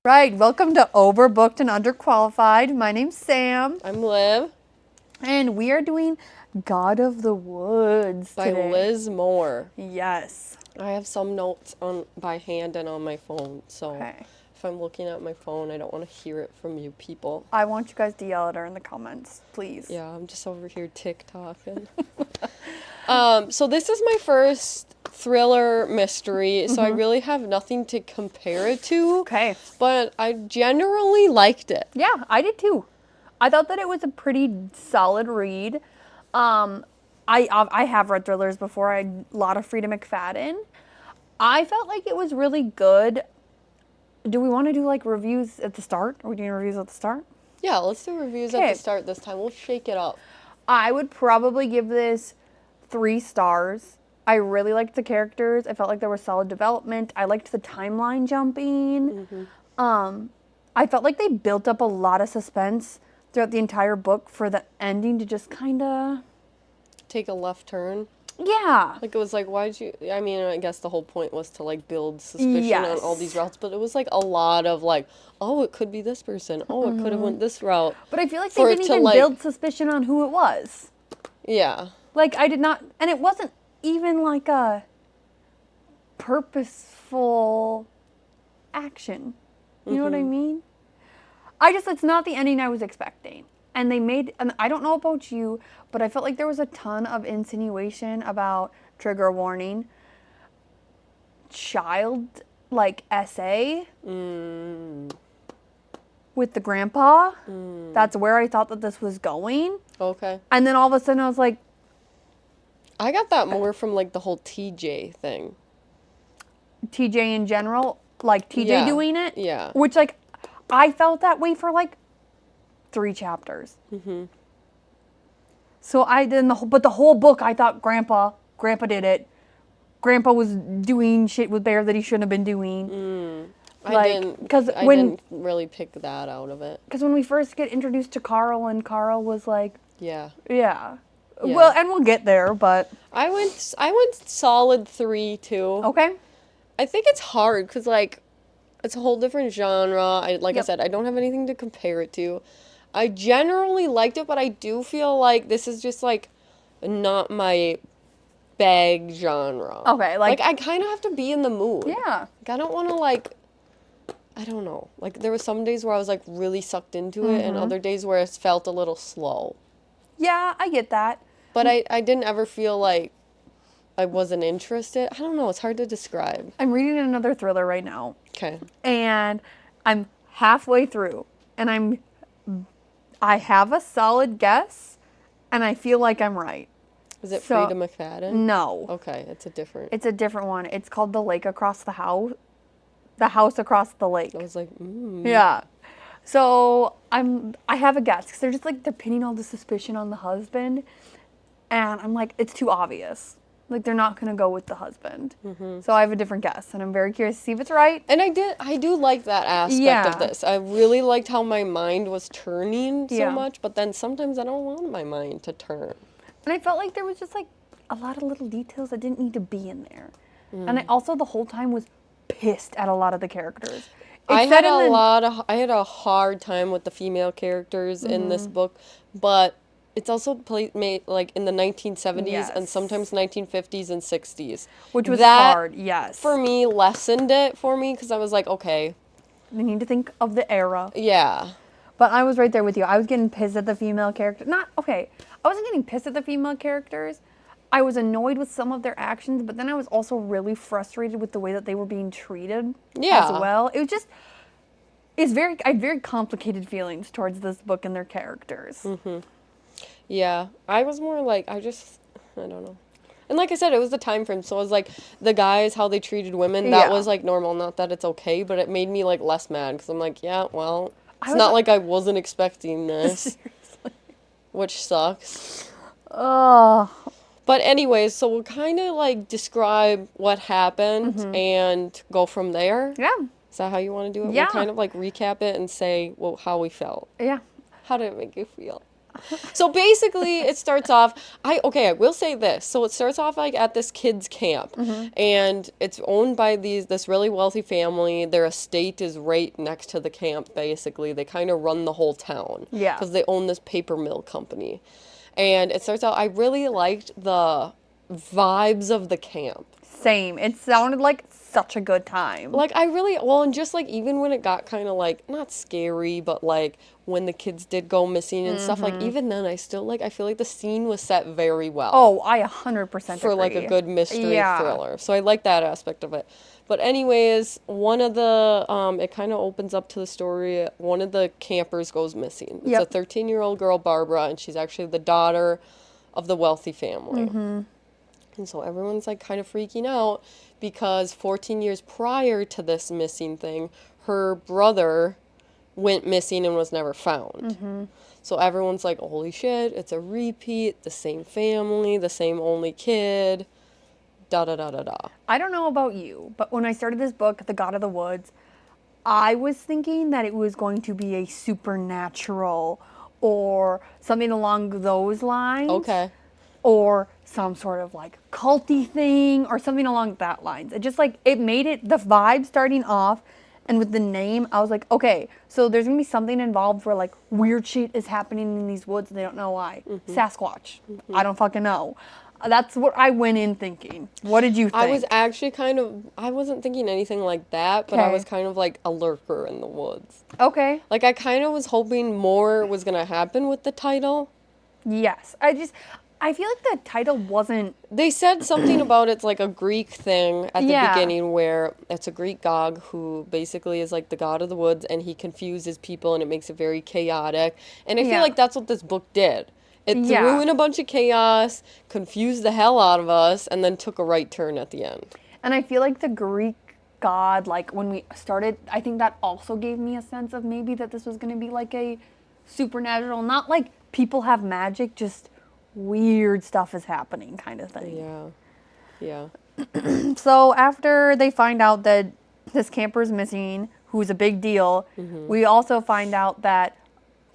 Right, welcome to Overbooked and Underqualified. My name's Sam. I'm Liv. And we are doing God of the Woods By today. Liz Moore. Yes. I have some notes on by hand and on my phone, so Okay. if I'm looking at my phone, I don't want to hear it from you people. I want you guys to yell at her in the comments, please. Yeah, I'm just over here TikToking. So this is my first thriller mystery, so I really have nothing to compare it to. Okay. But I generally liked it. Yeah, I did too. I thought that it was a pretty solid read. I have read thrillers before. A lot of Frida McFadden. I felt like it was really good. Do we want to do like reviews at the start? Are we doing reviews at the start? Yeah, let's do reviews at Okay. the start this time. We'll shake it up. I would probably give this 3 stars. I really liked the characters. I felt like there was solid development. I liked the timeline jumping. I felt like they built up a lot of suspense throughout the entire book for the ending to just kind of, Take a left turn. yeah. Like, it was like, why'd you... I mean, I guess the whole point was to, like, build suspicion on all these routes, but it was, like, a lot of, like, oh, it could be this person. Oh, it could have went this route. But I feel like they For it didn't to, even like- build suspicion on who it was. Yeah. Like, I did not, and it wasn't even like a purposeful action. You know what I mean? It's not the ending I was expecting. And I don't know about you, but I felt like there was a ton of insinuation about trigger warning, child, like, essay with the grandpa. That's where I thought that this was going. Okay. And then all of a sudden I was like, I got that more from, like, the whole TJ thing. TJ in general, like TJ Yeah. doing it. Yeah. Which, like, I felt that way for like 3 chapters. So but the whole book, I thought Grandpa did it. Grandpa was doing shit with Bear that he shouldn't have been doing. I didn't really pick that out of it. Because when we first get introduced to Carl, and Carl was like, Yeah. yeah. Yeah. Well, and we'll get there, but I went solid 3, too. okay. I think it's hard, because, like, it's a whole different genre. I Yep. said, I don't have anything to compare it to. I generally liked it, but I do feel like this is just, like, not my bag genre. Okay, like I kind of have to be in the mood. yeah. Like, I don't want to, like, I don't know. Like, there were some days where I was, like, really sucked into it, and other days where it felt a little slow. Yeah, I get that. But I didn't ever feel like I wasn't interested. I don't know. It's hard to describe. I'm reading another thriller right now. Okay. And I'm halfway through, and I have a solid guess, and I feel like I'm right. Is it So- Frida McFadden? No, Okay, it's a different. it's a different one. It's called The Lake Across the House. The House Across the Lake. I was like, Yeah. So I have a guess because they're pinning all the suspicion on the husband, and I'm like, it's too obvious. Like, they're not gonna go with the husband. So I have a different guess, and I'm very curious to see if it's right. And I do like that aspect Yeah. of this. I really liked how my mind was turning so Yeah. much, but then sometimes I don't want my mind to turn. And I felt like there was just like a lot of little details that didn't need to be in there. And I also the whole time was pissed at a lot of the characters. I had a hard time with the female characters in this book, but it's also made like in the 1970s and Yes. sometimes 1950s and 60s. Which was That, hard, yes. For me, lessened it for me because I was like, okay, They need to think of the era. yeah. But I was right there with you. I was getting pissed at the female character. I wasn't getting pissed at the female characters. I was annoyed with some of their actions, but then I was also really frustrated with the way that they were being treated Yeah. as well. It was just, I had very complicated feelings towards this book and their characters. Yeah, I was more like, I don't know. And like I said, it was the time frame, so it was like, the guys, how they treated women, that Yeah. was like normal, not that it's okay, but it made me like less mad, because I'm like, yeah, well, it's was- not like I wasn't expecting this, Seriously. which sucks. Oh, But anyways, so we'll kind of like describe what happened and go from there. yeah. Is that how you want to do it? Yeah. We'll kind of like recap it and say, well, how we felt. Yeah. How did it make you feel? So basically, it starts off. I will say this. So it starts off like at this kids' camp, and it's owned by this really wealthy family. Their estate is right next to the camp. Basically, they kind of run the whole town. Yeah. Because they own this paper mill company, and it starts out. I really liked the vibes of the camp. Same. It sounded like such a good time. Like, and just like even when it got kind of like, not scary, but like when the kids did go missing and stuff, like even then I still I feel like the scene was set very well. Oh, I 100% For like a good mystery thriller. So I like that aspect of it. But anyways, one of the, it kind of opens up to the story. One of the campers goes missing. It's a 13-year-old girl, Barbara, and she's actually the daughter of the wealthy family. And so everyone's like kind of freaking out because 14 years prior to this missing thing, her brother went missing and was never found. So everyone's like, holy shit, it's a repeat, the same family, the same only kid, da da da da da. I don't know about you, but when I started this book, The God of the Woods, I was thinking that it was going to be a supernatural or something along those lines. Okay. Or some sort of like culty thing or something along that lines. It just like, it made it, the vibe starting off and with the name, I was like, okay, so there's gonna be something involved where like weird shit is happening in these woods and they don't know why. Sasquatch. I don't fucking know. That's what I went in thinking. What did you think? I was actually I wasn't thinking anything like that, but I was kind of like a lurker in the woods. Okay. Like I kind of was hoping more was going to happen with the title. Yes. I feel like the title wasn't... They said something about it's like a Greek thing at the beginning where it's a Greek god who basically is like the god of the woods and he confuses people and it makes it very chaotic. And I feel like that's what this book did. It threw in a bunch of chaos, confused the hell out of us, and then took a right turn at the end. And I feel like the Greek god, like when we started, I think that also gave me a sense of maybe that this was going to be like a supernatural, not like people have magic, just weird stuff is happening kind of thing. Yeah. So after they find out that this camper is missing, who's a big deal, we also find out that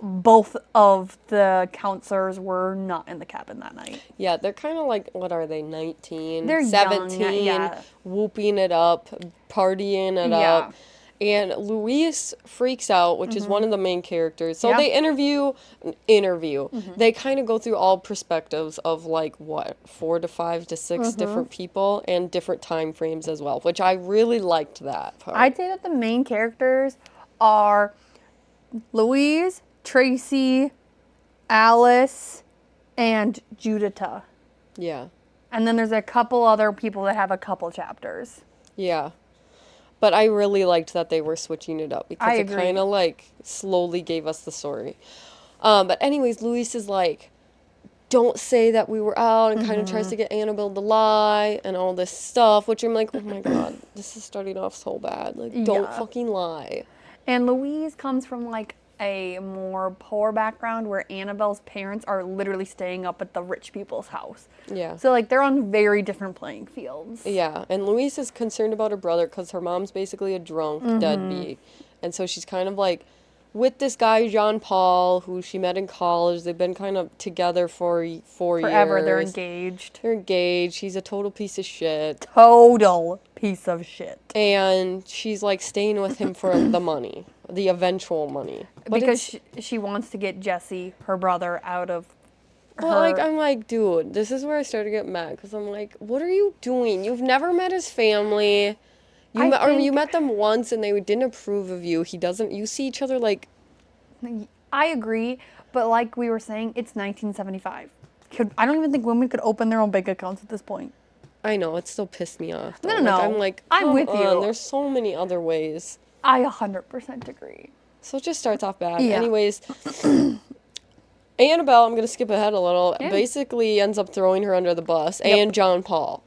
both of the counselors were not in the cabin that night. Yeah, they're kind of like, what are they, 19? They're 17, young, whooping it up, partying it up. And Luis freaks out, which is one of the main characters. So they interview. They kind of go through all perspectives of like, 4 to 5 to 6 different people and different time frames as well, which I really liked that part. I'd say that the main characters are Louise, Tracy, Alice, and Judita. Yeah. And then there's a couple other people that have a couple chapters. Yeah. But I really liked that they were switching it up because it kind of like slowly gave us the story. But anyways, Luis is like, don't say that we were out and kind of tries to get Annabelle to lie and all this stuff, which I'm like, oh my God, this is starting off so bad. Like, don't fucking lie. And Louise comes from like a more poor background where Annabelle's parents are literally staying up at the rich people's house. Yeah. So like they're on very different playing fields. Yeah. And Louise is concerned about her brother because her mom's basically a drunk deadbeat. And so she's kind of like with this guy, Jean Paul, who she met in college. They've been kind of together for 4 years. Forever. They're engaged. They're engaged. He's a total piece of shit. Total piece of shit. And she's like staying with him for the money, the eventual money. But because she wants to get Jesse, her brother, out of her. Well, like, I'm like, dude, this is where I started to get mad. Because I'm like, what are you doing? You've never met his family. You met them once and they didn't approve of you. You see each other like... I agree, but like we were saying, it's 1975. I don't even think women could open their own bank accounts at this point. I know, it still pissed me off. Though. No. I'm like, I'm with you. There's so many other ways. I 100% agree. So it just starts off bad. Yeah. Anyways, Annabelle, I'm going to skip ahead a little, basically ends up throwing her under the bus, and John Paul.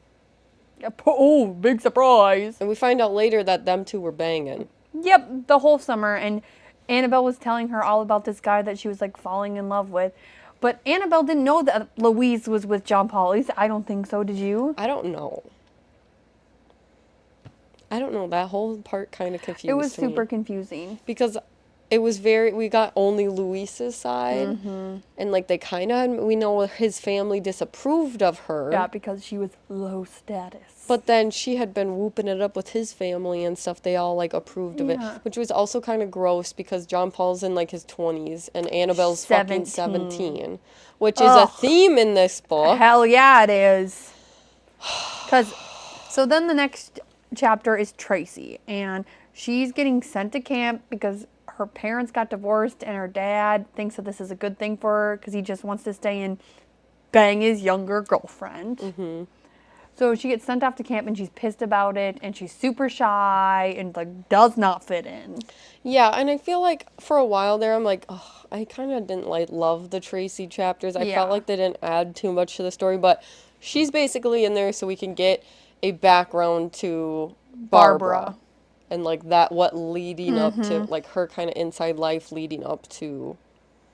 Oh, big surprise. And we find out later that them two were banging. Yep, the whole summer, and Annabelle was telling her all about this guy that she was like falling in love with. But Annabelle didn't know that Louise was with John Paul. At least I don't think so. Did you? I don't know. That whole part kind of confused me. It was super confusing. Because it was we got only Luis's side. Mm-hmm. And, like, they kind of, we know his family disapproved of her. Yeah, because she was low status. But then she had been whooping it up with his family and stuff. They all, like, approved of it. Which was also kind of gross because John Paul's in, like, his 20s and Annabelle's fucking 17. Which is a theme in this book. Hell yeah, it is. So then the next chapter is Tracy. And she's getting sent to camp because her parents got divorced and her dad thinks that this is a good thing for her because he just wants to stay and bang his younger girlfriend. Mm-hmm. So she gets sent off to camp and she's pissed about it and she's super shy and, like, does not fit in. Yeah, and I feel like for a while there I'm like, oh, I kind of didn't, like, love the Tracy chapters. I felt like they didn't add too much to the story, but she's basically in there so we can get a background to Barbara. And, like, that, what leading up to, like, her kind of inside life leading up to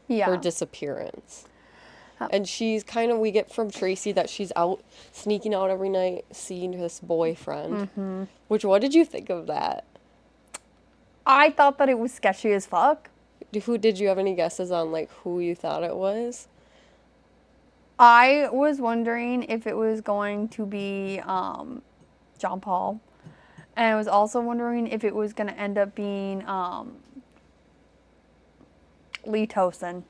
her disappearance. And she's kind of, we get from Tracy that she's out, sneaking out every night, seeing this boyfriend. Mm-hmm. Which, what did you think of that? I thought that it was sketchy as fuck. Did you have any guesses on, like, who you thought it was? I was wondering if it was going to be John Paul. And I was also wondering if it was going to end up being Lee Tosin.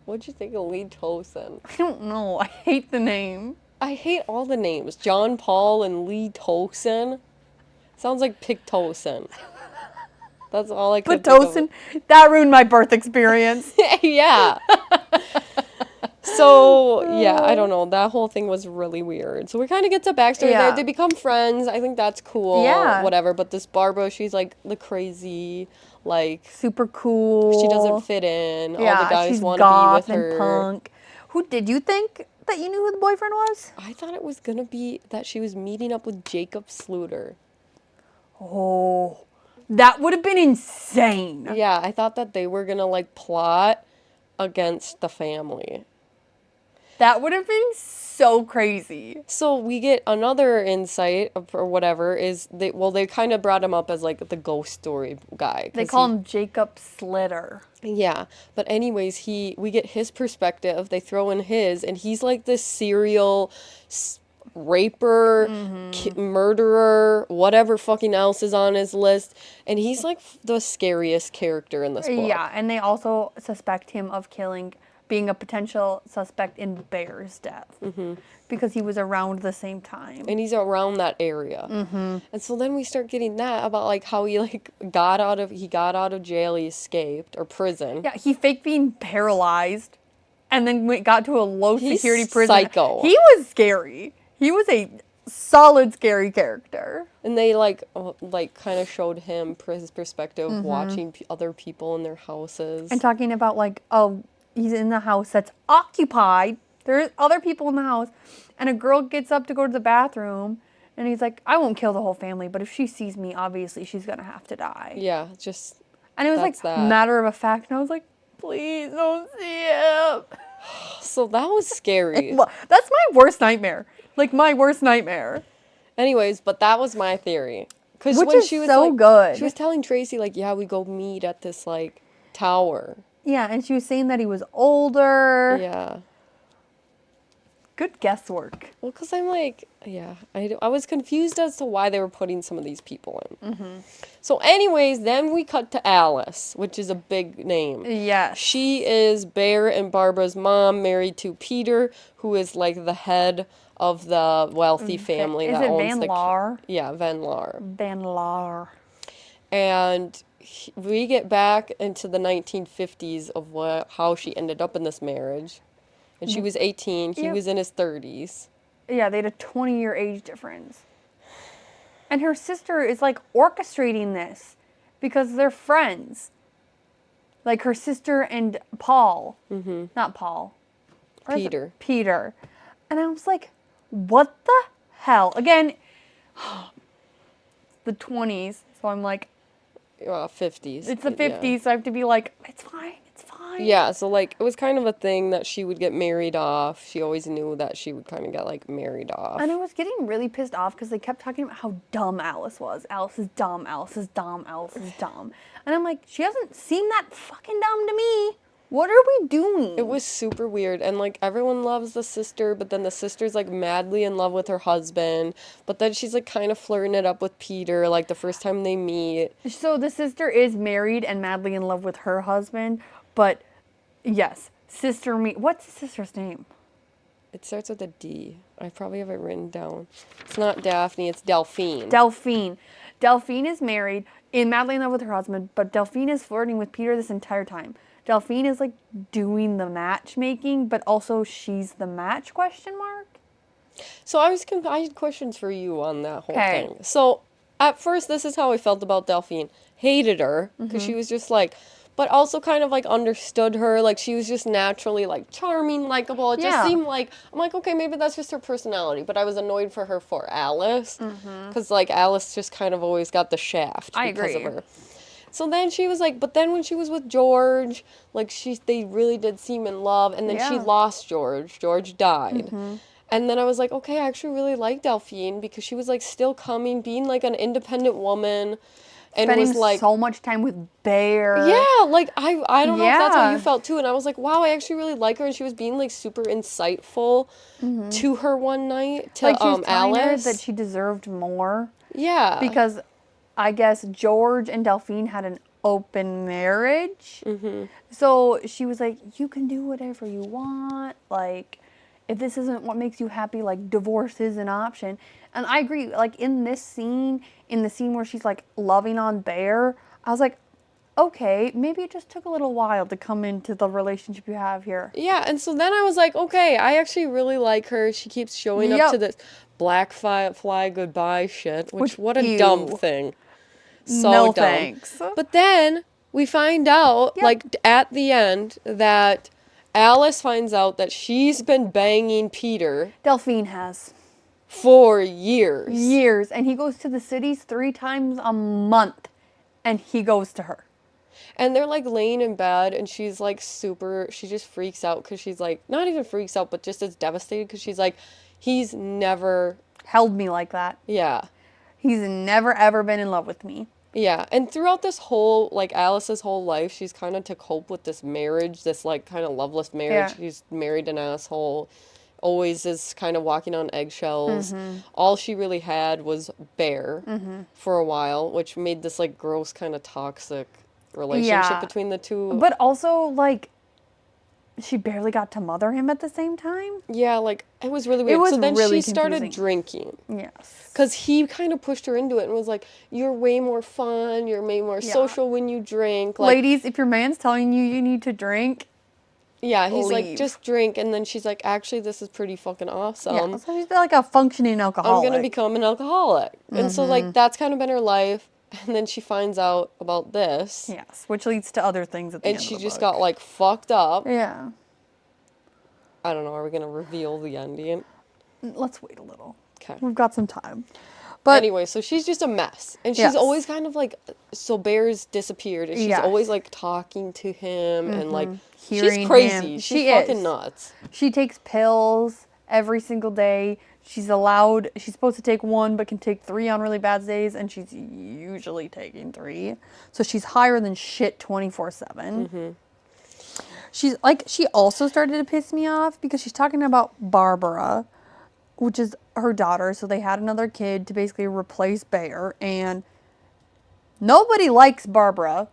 What'd you think of Lee Tosin? I don't know. I hate the name. I hate all the names. John Paul and Lee Tosin. Sounds like Pictosin. That's all I could think of. That ruined my birth experience. Yeah. So, yeah, I don't know. That whole thing was really weird. So we kind of get to backstory there. They become friends. I think that's cool. Yeah. Whatever. But this Barbara, she's, like, the crazy, like... super cool. She doesn't fit in. Yeah, all the guys want to be with her. And punk. Who did you think that you knew who the boyfriend was? I thought it was going to be that she was meeting up with Jacob Sluter. Oh, that would have been insane. Yeah, I thought that they were going to, like, plot against the family. That would have been so crazy. So we get another insight, or whatever, is they kind of brought him up as, like, the ghost story guy. They call him Jacob Sluter. Yeah, but anyways, we get his perspective, they throw in his, and he's, like, this serial raper, murderer, whatever fucking else is on his list, and he's, like, the scariest character in this book. Yeah, and they also suspect him of being a potential suspect in Bear's death. Mm-hmm. Because he was around the same time. And he's around that area. Mm-hmm. And so then we start getting that about, like, how he, like, got out of jail, he escaped, or prison. Yeah, he faked being paralyzed, and then got to a low-security prison. Psycho. He was scary. He was a solid scary character. And they, like kind of showed him his perspective, watching other people in their houses. And talking about, like, he's in the house that's occupied. There's other people in the house. And a girl gets up to go to the bathroom. And he's like, I won't kill the whole family. But if she sees me, obviously she's going to have to die. Yeah, just... And it was like matter of a fact. And I was like, please don't see him. So that was scary. That's my worst nightmare. Like, my worst nightmare. Anyways, but that was my theory. Which is so good. She was telling Tracy, like, yeah, we go meet at this, like, tower. Yeah, and she was saying that he was older. Yeah. Good guesswork. Well, because I'm like, yeah, I was confused as to why they were putting some of these people in. Mm-hmm. So anyways, then we cut to Alice, which is a big name. Yes. She is Bear and Barbara's mom, married to Peter, who is, like, the head of the wealthy family that owns Van Laar? Yeah, Van Laar. Van Laar. And we get back into the 1950s of how she ended up in this marriage. And she was 18. He was in his 30s. Yeah, they had a 20-year age difference. And her sister is, like, orchestrating this because they're friends. Like, her sister and Paul. Mm-hmm. Not Paul. Peter. And I was like, what the hell? Again, the 20s. So I'm like... 50s. It's the 50s, so I have to be like, it's fine. why. Yeah, so, like, it was kind of a thing that she would get married off. She always knew that she would kind of get, like, married off. And I was getting really pissed off because they kept talking about how dumb Alice was. Alice is dumb, Alice is dumb, Alice is dumb. And I'm like, she doesn't seem that fucking dumb to me. What are we doing? It was super weird. And, like, everyone loves the sister, but then the sister's, like, madly in love with her husband. But then she's, like, kind of flirting it up with Peter, like, the first time they meet. So the sister is married and madly in love with her husband, but yes, what's the sister's name? It starts with a D. I probably have it written down. It's not Daphne, it's Delphine. Delphine is married and madly in love with her husband, but Delphine is flirting with Peter this entire time. Delphine is like doing the matchmaking, but also she's the match, question mark? So I had questions for you on that whole thing. So at first, this is how I felt about Delphine. Hated her because she was just like, but also kind of like understood her. Like she was just naturally like charming, likable. It just seemed like, I'm like, okay, maybe that's just her personality. But I was annoyed for her for Alice because like Alice just kind of always got the shaft because of her. So then she was like, but then when she was with George, like they really did seem in love. And then she lost George. George died. And then I was like, okay, I actually really like Delphine because she was like still coming, being like an independent woman. And spending was like so much time with Bear. Yeah, like I don't know if that's how you felt too. And I was like, wow, I actually really like her. And she was being like super insightful to her one night to like she was telling Alice her that she deserved more. Yeah, because I guess George and Delphine had an open marriage. So she was like, you can do whatever you want. Like, if this isn't what makes you happy, like, divorce is an option. And I agree. Like, in the scene where she's, like, loving on Bear, I was like, okay, maybe it just took a little while to come into the relationship you have here. Yeah, and so then I was like, okay, I actually really like her. She keeps showing up to this black fly goodbye shit, which what a dumb thing. So no dumb. Thanks. But then we find out, like, at the end, that Alice finds out that she's been banging Peter. Delphine has. For years. Years. And he goes to the cities 3 times a month. And he goes to her. And they're, like, laying in bed, and she's, like, she just freaks out because she's, like, not even freaks out, but just is devastated because she's, like, he's never held me like that. Yeah. He's never, ever been in love with me. Yeah, and throughout this whole, like, Alice's whole life, she's kind of to cope with this marriage, this, like, kind of loveless marriage. Yeah. She's married an asshole, always is kind of walking on eggshells. All she really had was Bear for a while, which made this, like, gross kind of toxic relationship between the two. But also, like, she barely got to mother him at the same time. Yeah, like, it was really weird. So then she started drinking. Yes. Because he kind of pushed her into it and was like, you're way more fun, you're way more social when you drink. Like, ladies, if your man's telling you you need to drink, yeah, he's like, just drink. And then she's like, actually, this is pretty fucking awesome. Yeah, so she's like a functioning alcoholic. I'm going to become an alcoholic. And so, like, that's kind of been her life. And then she finds out about this. Yes, which leads to other things at the end of the book. And she just got, like, fucked up. Yeah. I don't know. Are we going to reveal the ending? Let's wait a little. Okay. We've got some time. But anyway, so she's just a mess. And she's always kind of, like, so Bear's disappeared. And she's always, like, talking to him and, like, she's crazy. She's fucking nuts. She takes pills every single day. She's supposed to take 1, but can take 3 on really bad days, and she's usually taking 3. So she's higher than shit 24/7. She's like, she also started to piss me off because she's talking about Barbara, which is her daughter. So they had another kid to basically replace Bear, and nobody likes Barbara.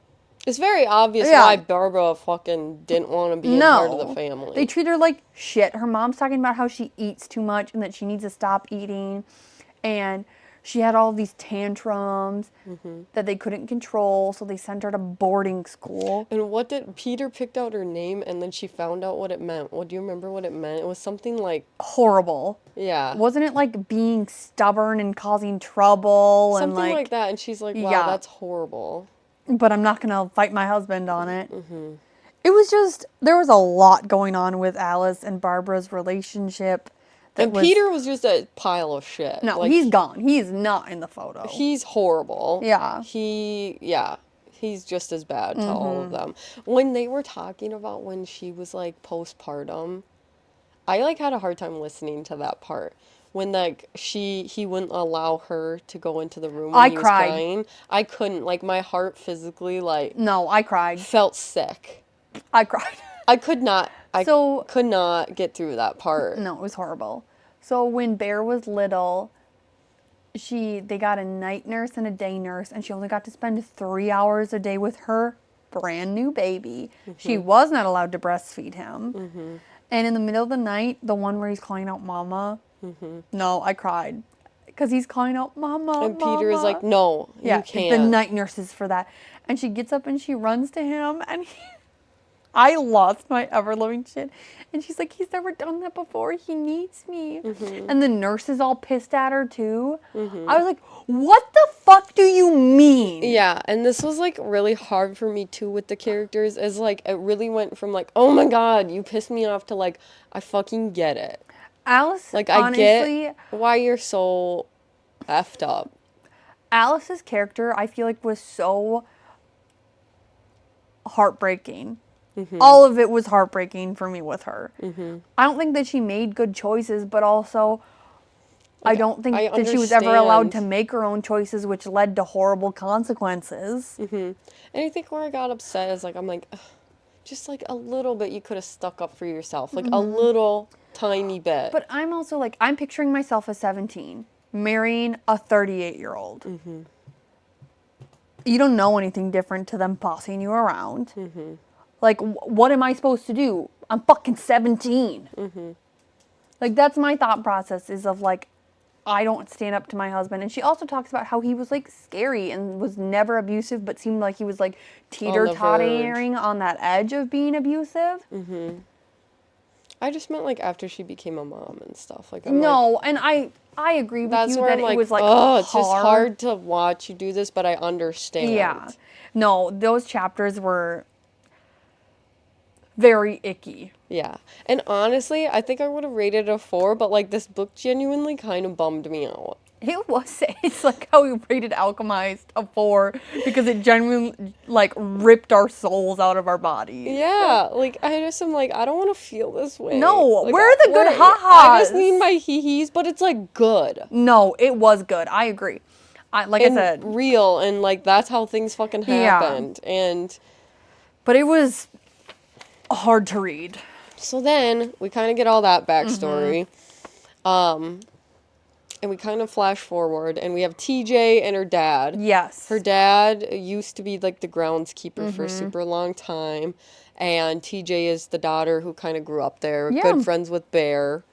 It's very obvious why Barbara fucking didn't want to be a part of the family. They treat her like shit. Her mom's talking about how she eats too much and that she needs to stop eating. And she had all these tantrums that they couldn't control, so they sent her to boarding school. And Peter picked out her name, and then she found out what it meant. Do you remember what it meant? It was something like... horrible. Yeah. Wasn't it like being stubborn and causing trouble? Something like that. And she's like, wow, that's horrible. But I'm not going to fight my husband on it. It was just, there was a lot going on with Alice and Barbara's relationship. And Peter was just a pile of shit. No, like, he's gone. He's not in the photo. He's horrible. Yeah. he's just as bad to all of them. When they were talking about when she was like postpartum, I like had a hard time listening to that part. When like he wouldn't allow her to go into the room when I he was cried. crying. I couldn't, like my heart physically like No, I cried. felt sick. I cried. I could not So could not get through that part. no, it was horrible. So when Bear was little, they got a night nurse and a day nurse, and she only got to spend 3 hours a day with her brand new baby. She was not allowed to breastfeed him. And in the middle of the night, the one where he's calling out mama, no, I cried. Because he's calling out mama, And mama. Peter is like, no, yeah, you can't. the night nurse is for that. And she gets up and she runs to him, and I lost my ever-loving shit. And she's like, he's never done that before. He needs me. And the nurse is all pissed at her, too. I was like, what the fuck do you mean? Yeah, and this was like really hard for me too with the characters, as like it really went from like, oh my god, you pissed me off, to like, I fucking get it. Alice, Like, I honestly, get why you're so effed up. Alice's character, I feel like, was so heartbreaking. All of it was heartbreaking for me with her. I don't think that she made good choices, but also I don't think that she was ever allowed to make her own choices, which led to horrible consequences. And I think where I got upset is like, I'm like, ugh, just like a little bit you could have stuck up for yourself. Like a little tiny bit. But I'm also like, I'm picturing myself as 17, marrying a 38-year-old. You don't know anything different to them bossing you around. Like, what am I supposed to do? I'm fucking 17. Like, that's my thought process, is of like, I don't stand up to my husband. And she also talks about how he was like scary and was never abusive, but seemed like he was like teeter-tottering on that edge of being abusive. I just meant like after she became a mom and stuff. Like, No, and I agree with you that it was like oh, it's just hard to watch you do this, but I understand. Yeah. No, those chapters were very icky. Yeah. And honestly, I think I would have rated it a 4, but like this book genuinely kind of bummed me out. It's like how we rated Alchemized a 4 because it genuinely like ripped our souls out of our bodies. Yeah, like I just am like, I don't want to feel this way. No, like, where are the good ha-has? I just need my hee-hees, but it's like good. No, it was good. I agree. I said, real, and like that's how things fucking happened. Yeah. But it was hard to read. So then we kind of get all that backstory. And we kind of flash forward, and we have TJ and her dad. Yes. Her dad used to be, like, the groundskeeper for a super long time, and TJ is the daughter who kind of grew up there, good friends with Bear.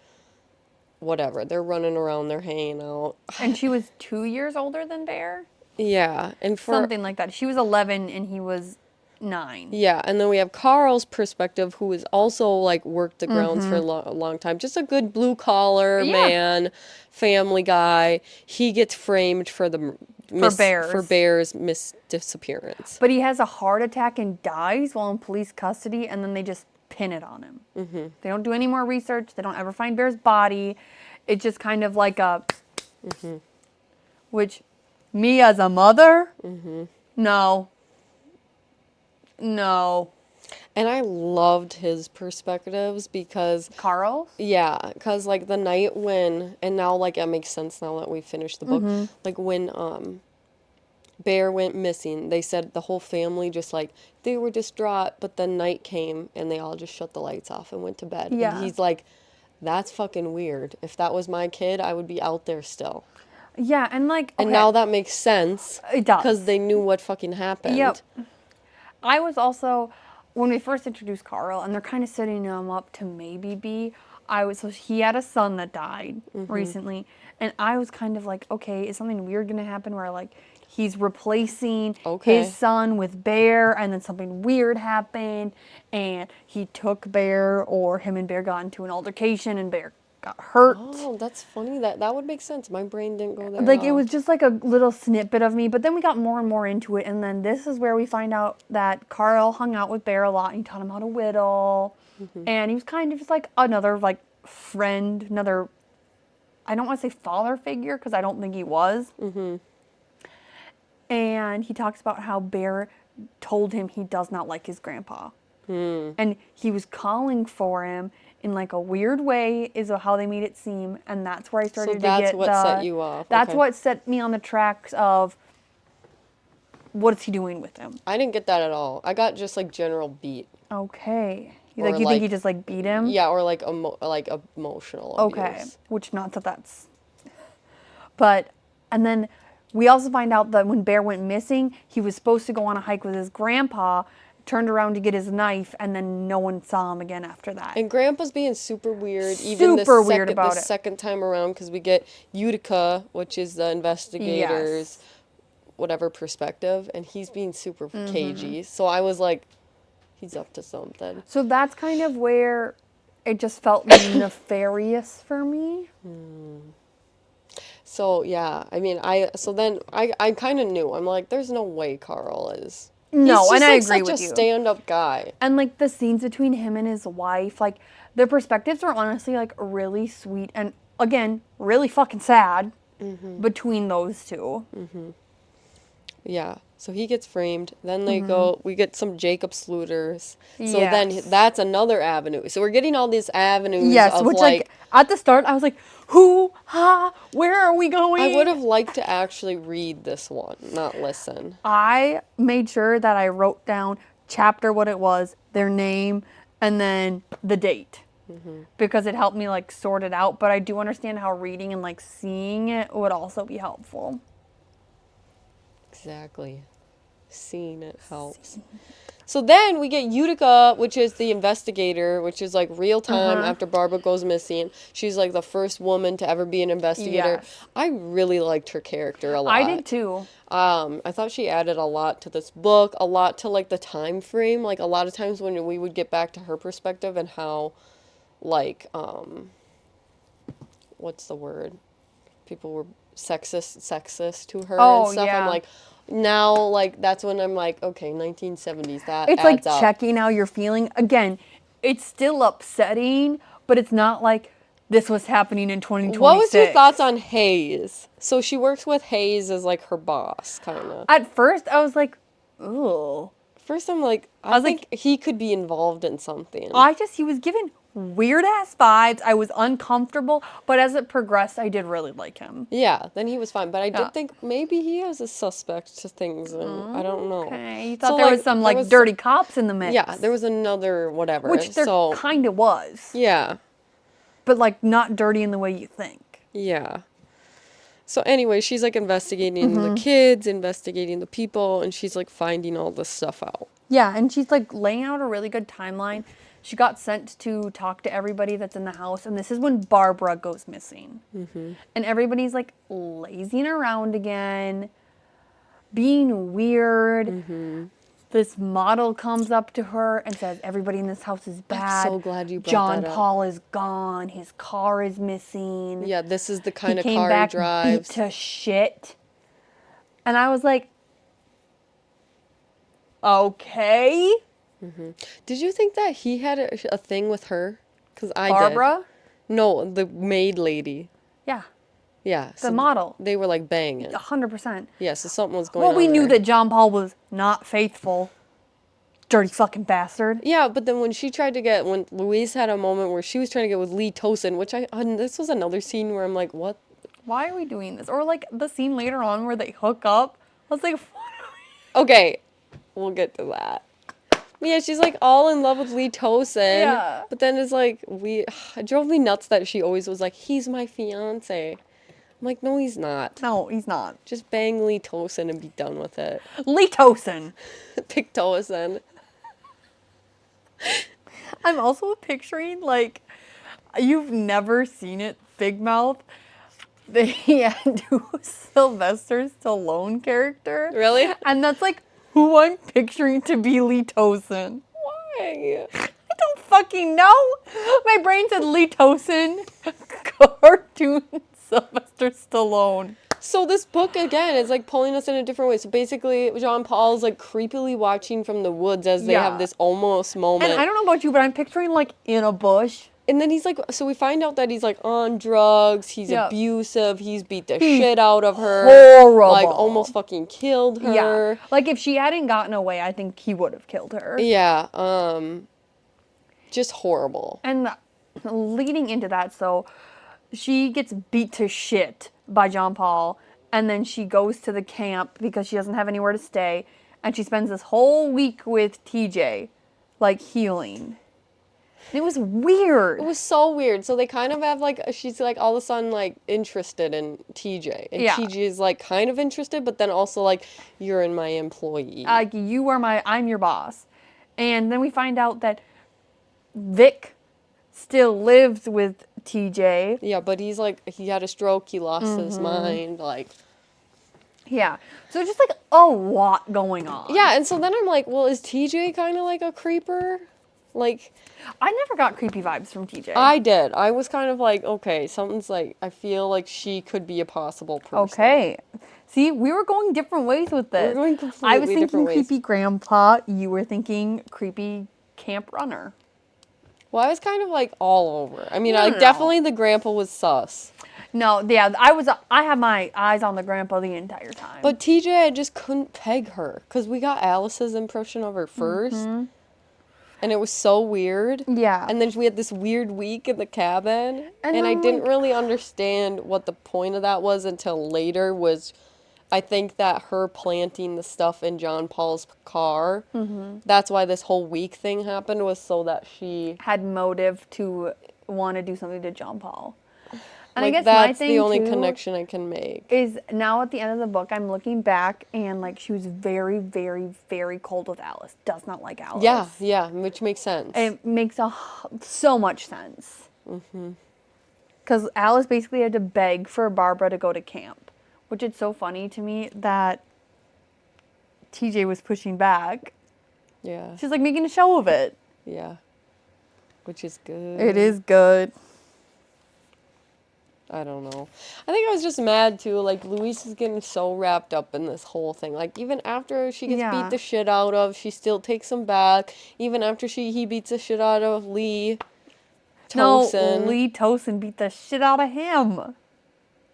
Whatever. They're running around, they're hanging out. And she was 2 years older than Bear? Yeah. And something like that. She was 11, and he was 9. Yeah, and then we have Carl's perspective, who has also, like, worked the grounds for a long time. Just a good blue-collar man, family guy. He gets framed for Bear's disappearance. But he has a heart attack and dies while in police custody, and then they just pin it on him. They don't do any more research. They don't ever find Bear's body. It's just kind of like a... Which, me as a mother? No. No. And I loved his perspectives because... Carl's? Yeah, because, like, the night when... And now, like, it makes sense now that we finished the book. Like, when Bear went missing, they said the whole family just, like, they were distraught, but then night came, and they all just shut the lights off and went to bed. Yeah. And he's like, that's fucking weird. If that was my kid, I would be out there still. Yeah, and, like... Okay. And now that makes sense. It does. Because they knew what fucking happened. Yep. I was also, when we first introduced Carl, and they're kind of setting him up to maybe be, so he had a son that died recently, and I was kind of like, okay, is something weird going to happen where, like, he's replacing his son with Bear, and then something weird happened, and he took Bear, or him and Bear got into an altercation, and Bear got hurt. Oh, that's funny. That would make sense. My brain didn't go there. Like, it was just like a little snippet of me, but then we got more and more into it, and then this is where we find out that Carl hung out with Bear a lot, and he taught him how to whittle, and he was kind of just like another, like, friend, another, I don't want to say father figure, because I don't think he was. And he talks about how Bear told him he does not like his grandpa. Hmm. And he was calling for him in like a weird way is how they made it seem. And that's where I started to that's get what set you off. That's Okay. what set me on the tracks of what is he doing with him? I didn't get that at all. I got just like general beat. Okay. Or You think he just like beat him? Yeah, or like emotional abuse. Okay. Which not that that's. But, and then we also find out that when Bear went missing, he was supposed to go on a hike with his grandpa, turned around to get his knife, and then no one saw him again after that. And Grandpa's being super weird. Weird second time around, because we get Utica, which is the investigator's whatever perspective, and he's being super cagey. So I was like, he's up to something. So that's kind of where it just felt nefarious for me. So yeah, I mean, I kind of knew. I'm like, there's no way Carl is. No, He's just, and I like, agree such with a you. stand-up guy. And like the scenes between him and his wife, like their perspectives are honestly like really sweet and again really fucking sad between those two. Yeah. So he gets framed. Then they go. We get some Jacob Sluters. So Yes. then that's another avenue. So we're getting all these avenues. Yes, of which like at the start I was like, who, ha, where are we going? I would have liked to actually read this one, not listen. I made sure that I wrote down chapter, what it was, their name, and then the date. Because it helped me like sort it out. But I do understand how reading and like seeing it would also be helpful. Exactly. Seeing it helps. So then we get Utica, which is the investigator, which is like real time after Barbara goes missing. She's like the first woman to ever be an investigator. Yes. I really liked her character a lot. I did too. I thought she added a lot to this book, a lot to like the time frame. Like a lot of times when we would get back to her perspective and how, like, what's the word? People were sexist to her and stuff. Yeah. I'm like, now, like, that's when I'm like, okay, 1970s, that It's adds like up. checking how you're feeling. Again, it's still upsetting, but it's not like this was happening in 2026. What was your thoughts on Hayes? So she works with Hayes as like her boss, kind of. At first, I was like, ooh. First, I'm like, I was think he could be involved in something. He was given weird ass vibes. I was uncomfortable, but as it progressed, I did really like him. Yeah, then he was fine. But I Yeah. did think maybe he has a suspect to things, and I don't know. Okay, you thought there was some like dirty cops in the mix. Yeah, there was another whatever. Which there kind of was. Yeah. But like not dirty in the way you think. Yeah. So anyway, she's like investigating the kids, investigating the people, and she's like finding all this stuff out. Yeah, and she's like laying out a really good timeline. She got sent to talk to everybody that's in the house, and this is when Barbara goes missing. And everybody's like lazing around again, being weird. This model comes up to her and says, everybody in this house is bad. I'm so glad you brought John that up. Paul is gone. His car is missing. Yeah, this is the kind of He came car back he drives. beat to shit. And I was like, okay. Did you think that he had a thing with her? Because I did. Barbara? No, the maid lady. Yeah, Yeah. the model. They were like banging. 100%. Yeah, so something was going on. Well, we knew there. that John Paul was not faithful. Dirty fucking bastard. Yeah, but then when Louise had a moment where she was trying to get with Lee Tosin, this was another scene where I'm like, what? Why are we doing this? Or like the scene later on where they hook up. I was like, what are we? Okay, we'll get to that. Yeah, she's like all in love with Lee Tosin. Yeah. But then it's like, it drove me nuts that she always was like, he's my fiance. I'm like, no, he's not. No, he's not. Just bang Lee Tosin and be done with it. Lee Tosin. Pick Tosin. I'm also picturing, like, you've never seen it, Big Mouth. They do Sylvester Stallone character. Really? And that's, like, who I'm picturing to be Lee Tosin. Why? I don't fucking know. My brain said Lee Tosin, cartoon Sylvester Stallone. So this book, again, is like pulling us in a different way. So basically, Jean Paul's like creepily watching from the woods as they have this almost moment. And I don't know about you, but I'm picturing like in a bush. And then he's like, so we find out that he's like on drugs, he's abusive, he's beat the shit out of her. Horrible. Like almost fucking killed her. Yeah. Like if she hadn't gotten away, I think he would have killed her. Yeah. Just horrible. And leading into that, so she gets beat to shit by John Paul, and then she goes to the camp because she doesn't have anywhere to stay, and she spends this whole week with TJ, like healing. It was weird. It was so weird. So they kind of have like, she's like all of a sudden like interested in TJ. And TJ is like kind of interested, but then also like, you're in my employee. Like, I'm your boss. And then we find out that Vic still lives with TJ. Yeah, but he's like, he had a stroke, he lost his mind, like. Yeah. So it's just like a lot going on. Yeah, and so then I'm like, well, is TJ kind of like a creeper? Like, I never got creepy vibes from TJ. I did. I was kind of like, okay, something's like, I feel like she could be a possible person. Okay. See, we were going different ways with this. We were going completely I was thinking different ways. creepy grandpa. You were thinking creepy camp runner. Well, I was kind of like all over. I mean, definitely the grandpa was sus. No, yeah, I had my eyes on the grandpa the entire time. But TJ, I just couldn't peg her because we got Alice's impression of her first. And it was so weird. Yeah. And then we had this weird week in the cabin. And I didn't really understand what the point of that was until later was, I think that her planting the stuff in John Paul's car, that's why this whole week thing happened, was so that she had motive to want to do something to John Paul. And like, I guess that's my thing the only too connection I can make. Is now at the end of the book, I'm looking back and like she was very, very, very cold with Alice. Does not like Alice. Yeah, which makes sense. It makes so much sense. Because Alice basically had to beg for Barbara to go to camp, which is so funny to me that TJ was pushing back. Yeah. She's like making a show of it. Yeah. Which is good. It is good. I don't know. I think I was just mad too. Like, Louise is getting so wrapped up in this whole thing. Like, even after she gets beat the shit out of, she still takes him back. Even after he beats the shit out of Lee Tosin. No, Lee Tosin beat the shit out of him.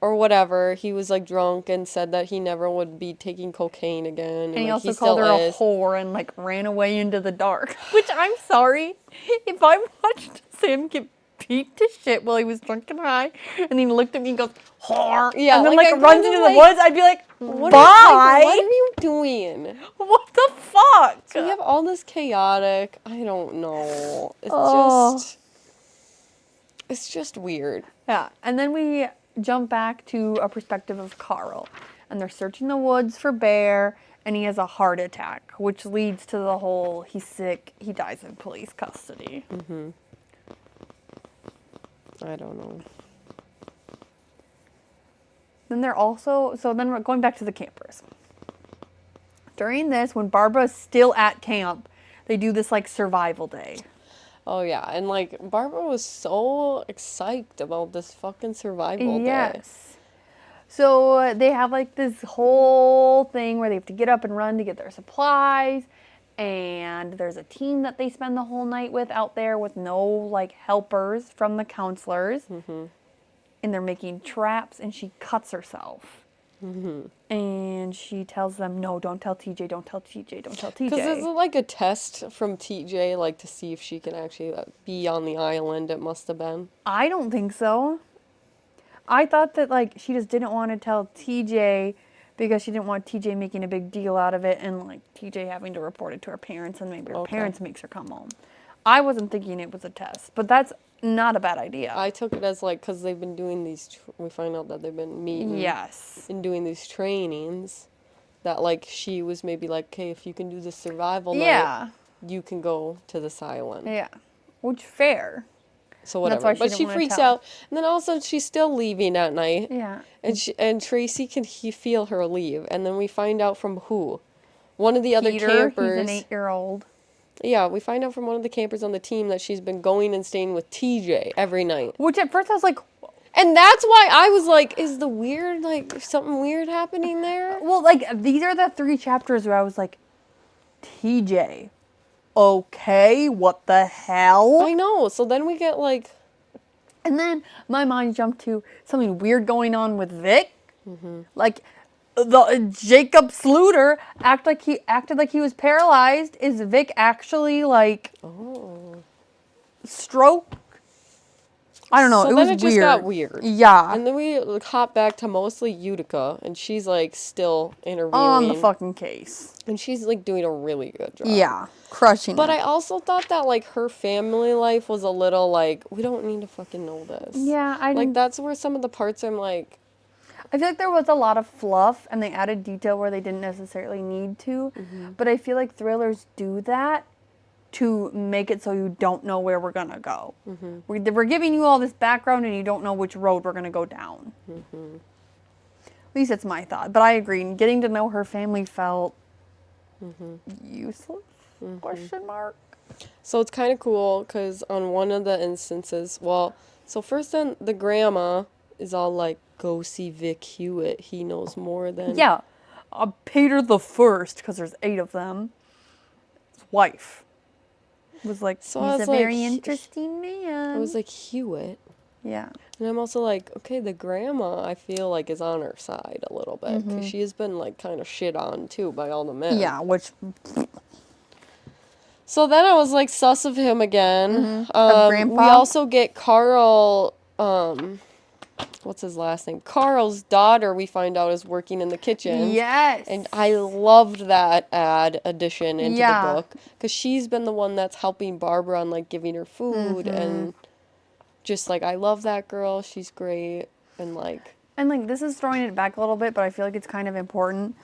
Or whatever. He was like drunk and said that he never would be taking cocaine again. And he like, also called her a whore and like ran away into the dark. Which, I'm sorry, if I watched Sam get beat to shit while he was drunk and high, and he looked at me and goes, whore, yeah, and then like runs into the woods, I'd be like, bye. What are you doing? What the fuck? So we have all this chaotic, I don't know. It's just weird. Yeah, and then we jump back to a perspective of Carl, and they're searching the woods for Bear, and he has a heart attack, which leads to the whole, he's sick, he dies in police custody. I don't know. Then then we're going back to the campers. During this, when Barbara's still at camp, they do this like survival day. Oh yeah, and like Barbara was so excited about this fucking survival day. Yes. So they have like this whole thing where they have to get up and run to get their supplies. And there's a team that they spend the whole night with out there with no like helpers from the counselors. And they're making traps, and she cuts herself. And she tells them, no, don't tell TJ, don't tell TJ, don't tell TJ. Because it's like a test from TJ, like to see if she can actually be on the island, it must have been. I don't think so. I thought that like she just didn't want to tell TJ because she didn't want TJ making a big deal out of it and like TJ having to report it to her parents, and maybe her parents makes her come home. I wasn't thinking it was a test, but that's not a bad idea. I took it as like, because they've been doing these, we find out that they've been meeting. Yes. And doing these trainings, that like she was maybe like, okay, if you can do this survival night, you can go to this island. Yeah. Which, fair. So whatever. But she freaks out, and then all of a sudden she's still leaving at night. Yeah. And Tracy can feel her leave, and then we find out from who? One of the other Peter, campers. He's an 8-year-old. Yeah, we find out from one of the campers on the team that she's been going and staying with TJ every night. Which at first I was like... And that's why I was like, is the weird, like, something weird happening there? Well, like, these are the 3 chapters where I was like, TJ, okay, what the hell? I know. So then we get, like, And then my mind jumped to something weird going on with Vic. Like, the Jacob Sluter acted like he was paralyzed. Is Vic actually like stroke? I don't know. So it then was it just got weird. Yeah. And then we hop back to mostly Utica, and she's like still interviewing. On the fucking case. And she's like doing a really good job. Yeah. Crushing But it. I also thought that like her family life was a little like, we don't need to fucking know this. Yeah, like that's where some of the parts I'm like, I feel like there was a lot of fluff and they added detail where they didn't necessarily need to. But I feel like thrillers do that to make it so you don't know where we're going to go. We're giving you all this background and you don't know which road we're going to go down. At least it's my thought. But I agree. Getting to know her family felt useless? Question mark. So it's kind of cool because on one of the instances, so first then the grandma is all like, go see Vic Hewitt. He knows more than... Yeah. Peter the First, because there's 8 of them. His wife was like, So he's a very interesting man. I was like, Hewitt? Yeah. And I'm also like, okay, the grandma, I feel like, is on her side a little bit. Because she has been, like, kind of shit on, too, by all the men. Yeah, which... So then I was, like, sus of him again. Grandpa? We also get Carl, what's his last name? Carl's daughter, we find out, is working in the kitchen. Yes. And I loved that addition into the book. Because she's been the one that's helping Barbara on, like, giving her food. And just, like, I love that girl. She's great. And, like... And, like, this is throwing it back a little bit, but I feel like it's kind of important.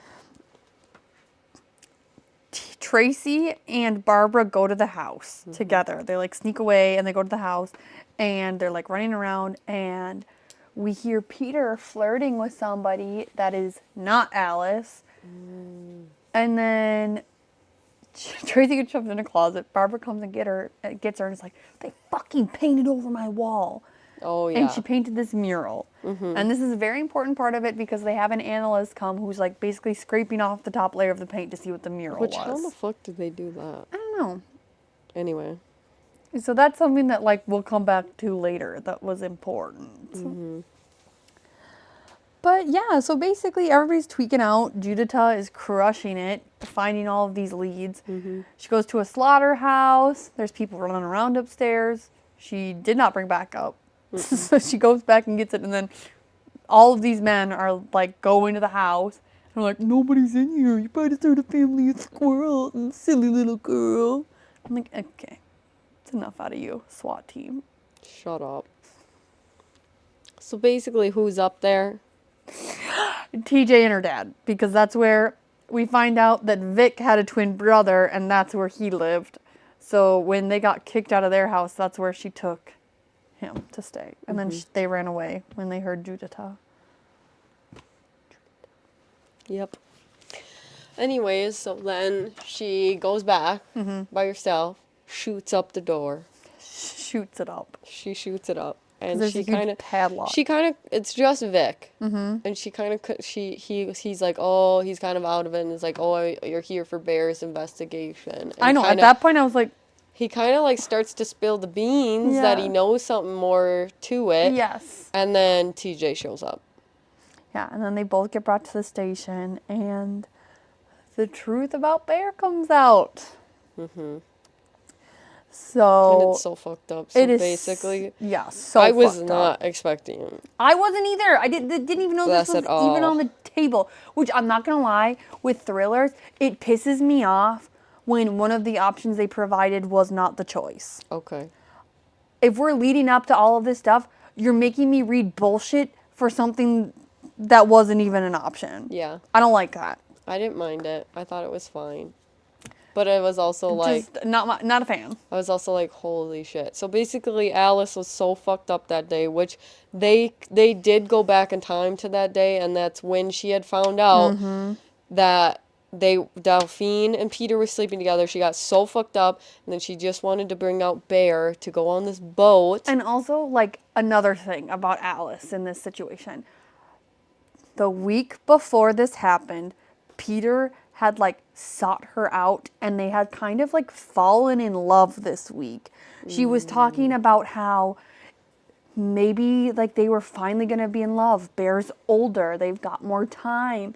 Tracy and Barbara go to the house together. They, like, sneak away, and they go to the house. And they're, like, running around, and... we hear Peter flirting with somebody that is not Alice. And then Tracy gets shoved in a closet. Barbara comes and gets her and is like, they fucking painted over my wall. Oh, yeah. And she painted this mural. And this is a very important part of it because they have an analyst come who's like basically scraping off the top layer of the paint to see what the mural was. How the fuck did they do that? I don't know. Anyway. So that's something that like we'll come back to later that was important. But yeah, so basically everybody's tweaking out. Judita is crushing it, finding all of these leads. She goes to a slaughterhouse. There's people running around upstairs. She did not bring back up. So she goes back and gets it, and then all of these men are like go into the house. And they're like, nobody's in here. You better start a family of squirrels and silly little girl. I'm like, okay, it's enough out of you, SWAT team. Shut up. So basically, who's up there? TJ and her dad, because that's where we find out that Vic had a twin brother, and that's where he lived. So when they got kicked out of their house, that's where she took him to stay. And then they ran away when they heard Judita. Yep. Anyways, so then she goes back by herself, shoots up the door. Shoots it up. She shoots it up. And she kind of padlock. It's just Vic. And she kind of, he's like, oh, he's kind of out of it. And it's like, oh, you're here for Bear's investigation. And I know, at that point I was like. He kind of like starts to spill the beans that he knows something more to it. Yes. And then TJ shows up. Yeah, and then they both get brought to the station, and the truth about Bear comes out. So and it's so fucked up. So basically, so I was fucked not up. expecting it. I wasn't either. I didn't even know this was even on the table. Which I'm not gonna lie, with thrillers, it pisses me off when one of the options they provided was not the choice. Okay. If we're leading up to all of this stuff, you're making me read bullshit for something that wasn't even an option. Yeah. I don't like that. I didn't mind it. I thought it was fine. But I was also like... Just not a fan. I was also like, holy shit. So basically, Alice was so fucked up that day, which they did go back in time to that day, and that's when she had found out that Delphine and Peter were sleeping together. She got so fucked up, and then she just wanted to bring out Bear to go on this boat. And also, like, another thing about Alice in this situation. The week before this happened, Peter had, like, sought her out, and they had kind of, like, fallen in love this week. She was talking about how maybe like they were finally going to be in love. Bear's older. They've got more time.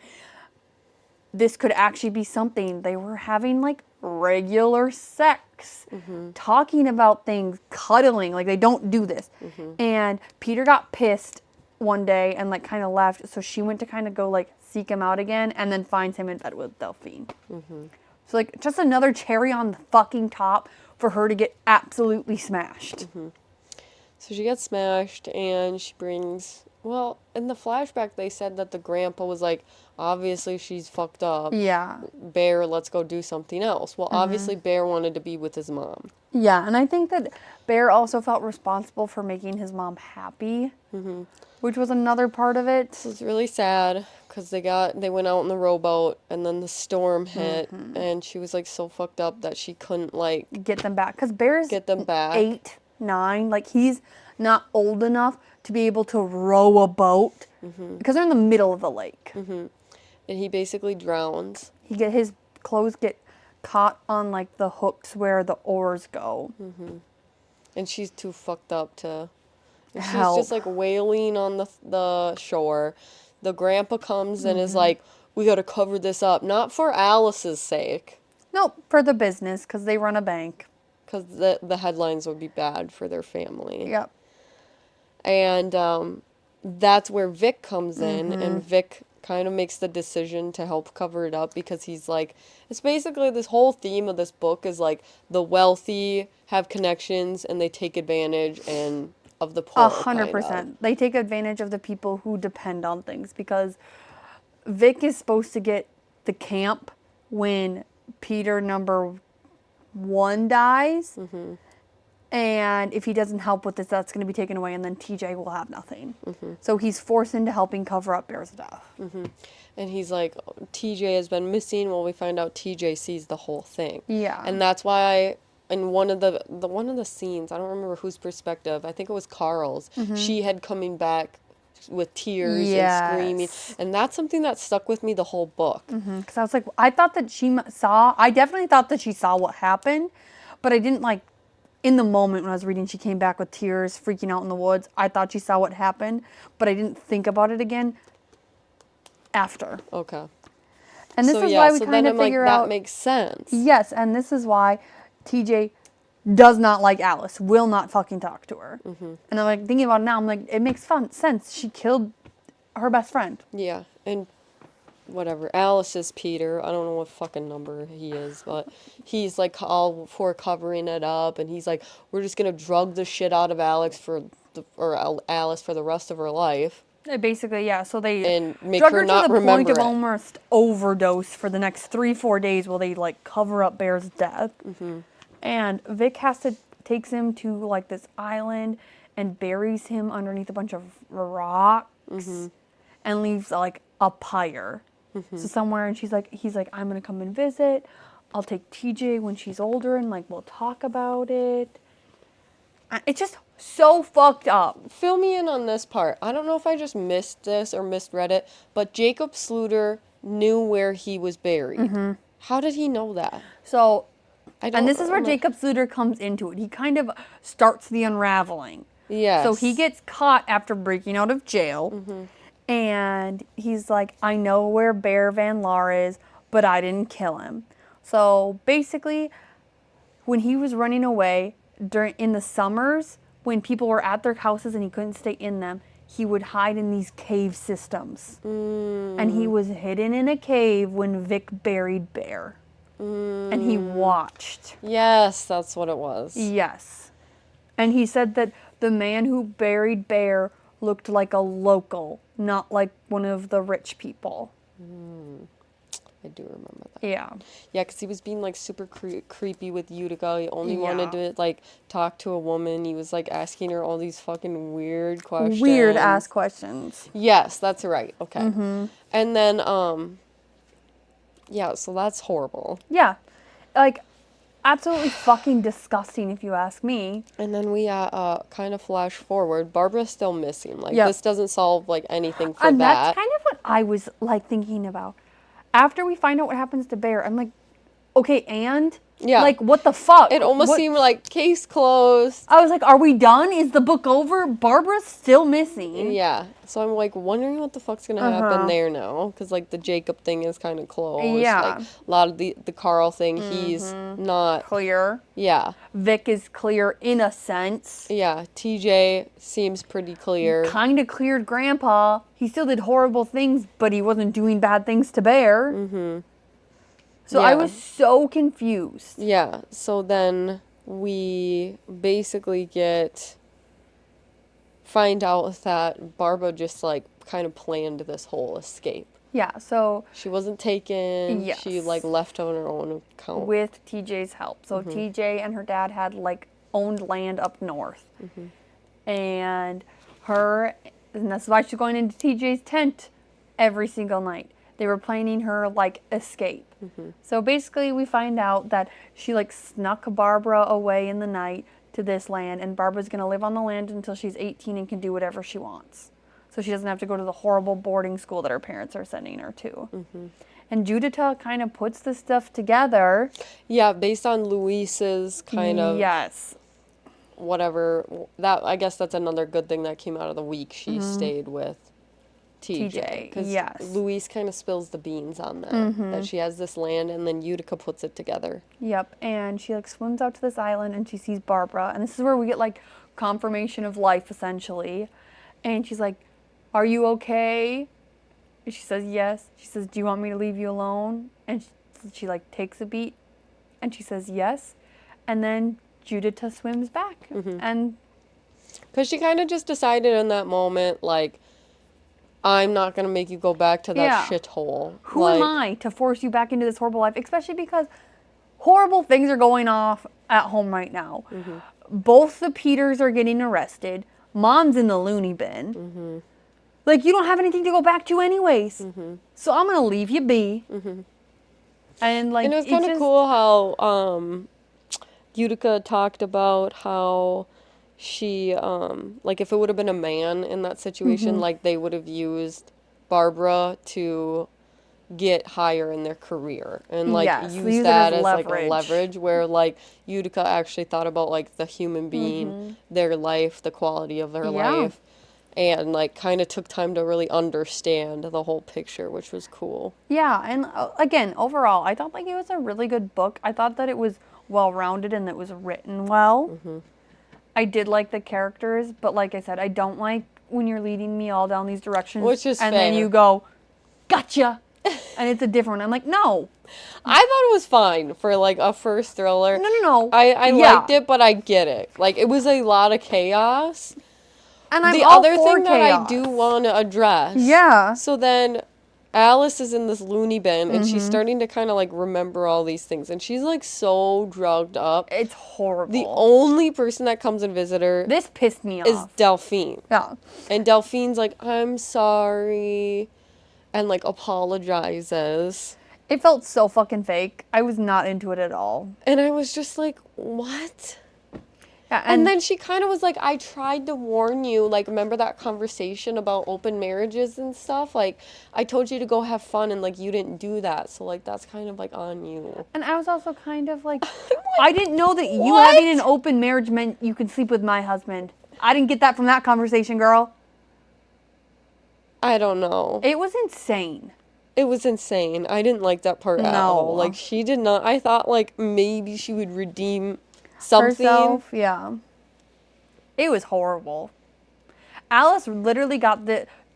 This could actually be something. They were having like regular sex, talking about things, cuddling. Like they don't do this. And Peter got pissed one day and like kind of left. So she went to kind of go like seek him out again and then finds him in bed with Delphine. So like just another cherry on the fucking top for her to get absolutely smashed. So she gets smashed and she brings, well, in the flashback they said that the grandpa was like, obviously she's fucked up. Yeah. Bear, let's go do something else. Well, obviously Bear wanted to be with his mom. Yeah, and I think that Bear also felt responsible for making his mom happy, which was another part of it. This is really sad because they went out in the rowboat and then the storm hit and she was like so fucked up that she couldn't like Get them back. Because Bear's get them back. 8, 9. Like, he's not old enough to be able to row a boat because they're in the middle of the lake. And he basically drowns. His clothes get caught on, like, the hooks where the oars go. And she's too fucked up to... And she's Help. just, like, wailing on the shore. The grandpa comes and is like, we gotta cover this up. Not for Alice's sake. Nope, for the business, because they run a bank. Because the headlines would be bad for their family. Yep. And that's where Vic comes in, and Vic kind of makes the decision to help cover it up because he's like, it's basically this whole theme of this book is like the wealthy have connections and they take advantage and of the poor. 100%. They take advantage of the people who depend on things because Vic is supposed to get the camp when Peter number 1 dies. And if he doesn't help with this, that's going to be taken away, and then TJ will have nothing. So he's forced into helping cover up Bear's death. And he's like, TJ has been missing. Well, we find out TJ sees the whole thing. Yeah. And that's why in one of the scenes, I don't remember whose perspective, I think it was Carl's, she had coming back with tears and screaming. And that's something that stuck with me the whole book. Because I was like, I thought that I definitely thought that she saw what happened, but I didn't like, in the moment when I was reading, she came back with tears, freaking out in the woods. I thought she saw what happened, but I didn't think about it again after. Okay. And this is why we kind of figure out... that makes sense. Yes, and this is why TJ does not like Alice, will not fucking talk to her. And I'm like, thinking about it now, I'm like, it makes sense. She killed her best friend. Yeah, and whatever. Alice is Peter. I don't know what fucking number he is, but he's like all for covering it up, and he's like, we're just gonna drug the shit out of Alice for the rest of her life. Basically, yeah. So they and make drug her her not to the remember point of it. almost overdose for the next 3-4 days while they like cover up Bear's death. And Vic takes him to like this island and buries him underneath a bunch of rocks and leaves like a pyre. So somewhere, and he's like, I'm gonna come and visit. I'll take TJ when she's older, and like we'll talk about it. It's just so fucked up. Fill me in on this part. I don't know if I just missed this or misread it, but Jacob Sluter knew where he was buried. How did he know that? So, and this is where Jacob Sluter comes into it. He kind of starts the unraveling. Yes. So he gets caught after breaking out of jail. And he's like, I know where Bear Van Laar is, but I didn't kill him. So basically, when he was running away in the summers, when people were at their houses and he couldn't stay in them, he would hide in these cave systems. And he was hidden in a cave when Vic buried Bear. And he watched. Yes, that's what it was. Yes. And he said that the man who buried Bear looked like a local, not like one of the rich people. I do remember that. Yeah. Yeah, because he was being like super creepy with Utica. He only wanted to like talk to a woman. He was like asking her all these fucking weird questions. Weird ass questions. Yes, that's right. Okay. And then yeah, so that's horrible. Yeah. Like, absolutely fucking disgusting if you ask me. And then we kind of flash forward. Barbara's still missing. Like, this doesn't solve like anything for and that. That's kind of what I was like thinking about. After we find out what happens to Bear, I'm like, okay, and Yeah. Like, what the fuck? It almost seemed like case closed. I was like, are we done? Is the book over? Barbara's still missing. Yeah. So I'm like wondering what the fuck's gonna happen there now, because like the Jacob thing is kind of closed. Yeah. Like a lot of the Carl thing, he's not clear. Yeah. Vic is clear in a sense. Yeah. TJ seems pretty clear. Kind of cleared Grandpa. He still did horrible things, but he wasn't doing bad things to Bear. Mm-hmm. So I was so confused. Yeah. So then we basically find out that Barbara just like kind of planned this whole escape. Yeah, so she wasn't taken. Yes. She like left on her own account with TJ's help. So TJ and her dad had like owned land up north. And that's why she's going into TJ's tent every single night. They were planning her like escape. So basically we find out that she like snuck Barbara away in the night to this land, and Barbara's going to live on the land until she's 18 and can do whatever she wants. So she doesn't have to go to the horrible boarding school that her parents are sending her to. And Judita kind of puts this stuff together. Yeah, based on Luis's kind of whatever. That I guess that's another good thing that came out of the week. She stayed with TJ. Because Luis kind of spills the beans on that. That she has this land, and then Utica puts it together. Yep, and she like swims out to this island, and she sees Barbara. And this is where we get like confirmation of life, essentially. And she's like, "Are you okay?" And she says, "Yes." She says, "Do you want me to leave you alone?" And she like takes a beat, and she says, "Yes." And then Judita swims back. And because she kind of just decided in that moment, like, I'm not going to make you go back to that shithole. Who am I to force you back into this horrible life? Especially because horrible things are going off at home right now. Both the Peters are getting arrested. Mom's in the loony bin. Like, you don't have anything to go back to anyways. So I'm going to leave you be. And, like, and it was kind of cool how Utica talked about how she, like, if it would have been a man in that situation, like, they would have used Barbara to get higher in their career and, like, use that as like, a leverage, where, like, Utica actually thought about, like, the human being, their life, the quality of their life, and, like, kind of took time to really understand the whole picture, which was cool. Yeah, and, again, overall, I thought, like, it was a really good book. I thought that it was well-rounded and that it was written well. I did like the characters, but like I said, I don't like when you're leading me all down these directions. Which is and fair. Then you go, gotcha, and it's a different one. I'm like, no. I thought it was fine for, like, a first thriller. No. I liked it, but I get it. Like, it was a lot of chaos. And I'm the all other for thing chaos. that I do want to address. Yeah. So then Alice is in this loony bin, and she's starting to kind of, like, remember all these things. And she's, like, so drugged up. It's horrible. The only person that comes and visit her... This pissed me off. ...is Delphine. Yeah. And Delphine's like, I'm sorry, and, like, apologizes. It felt so fucking fake. I was not into it at all. And I was just like, what? Yeah, and then she kind of was like, I tried to warn you. Like, remember that conversation about open marriages and stuff? Like, I told you to go have fun, and, like, you didn't do that. So, like, that's kind of, like, on you. And I was also kind of like, I didn't know that you having an open marriage meant you could sleep with my husband. I didn't get that from that conversation, girl. I don't know. It was insane. It was insane. I didn't like that part at all. Like, she did not. I thought, like, maybe she would redeem something. Herself, yeah. It was horrible. Alice literally got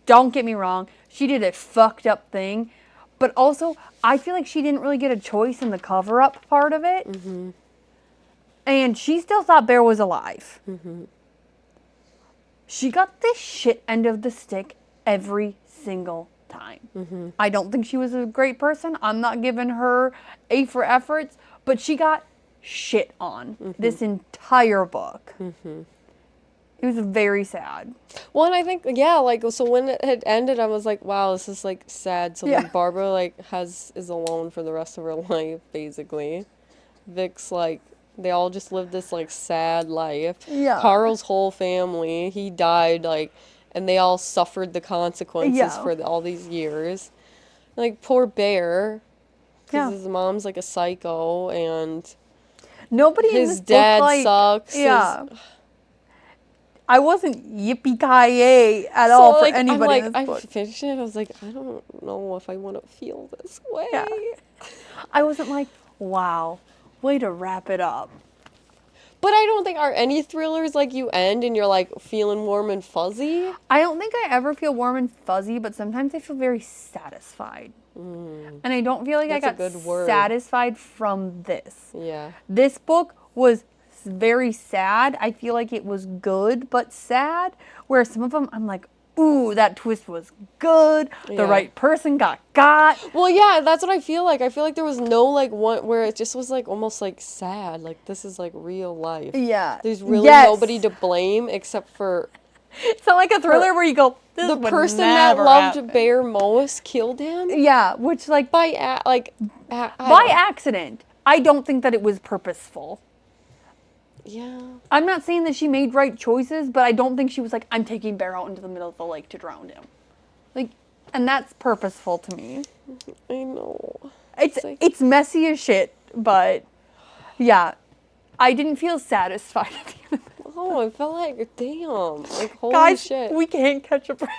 don't get me wrong, she did a fucked up thing, but also, I feel like she didn't really get a choice in the cover-up part of it. And she still thought Bear was alive. She got the shit end of the stick every single time. I don't think she was a great person. I'm not giving her A for efforts, but she got shit on this entire book. It was very sad. Well, and I think, yeah, like, so when it had ended, I was like, wow, this is, like, sad. So then Barbara, like, is alone for the rest of her life, basically. Vic's, like, they all just lived this, like, sad life. Yeah. Carl's whole family, he died, like, and they all suffered the consequences for all these years. Like, poor Bear, because his mom's, like, a psycho, and Nobody in His this dad book, like, sucks. yeah. I wasn't yippee-ki-yay at all for anybody in this book. I finished it. I was like, I don't know if I want to feel this way. Yeah. I wasn't like, wow, way to wrap it up. But I don't think are any thrillers like you end and you're like feeling warm and fuzzy. I don't think I ever feel warm and fuzzy, but sometimes I feel very satisfied. And I don't feel like I got satisfied from this. Yeah. This book was very sad. I feel like it was good but sad. Where some of them I'm like, ooh, that twist was good. The right person got. Well, yeah, that's what I feel like. I feel like there was no like one where it just was like almost like sad. Like this is like real life. Yeah. There's really nobody to blame except for. It's not like a thriller where you go, this the would person never that loved happen. Bear most killed him. Yeah, which like by accident. I don't think that it was purposeful. Yeah. I'm not saying that she made right choices, but I don't think she was like, I'm taking Bear out into the middle of the lake to drown him. Like, and that's purposeful to me. I know. It's messy as shit, but yeah, I didn't feel satisfied at the end of it. Oh, I felt like, damn, like holy Guys, shit. we can't catch a break.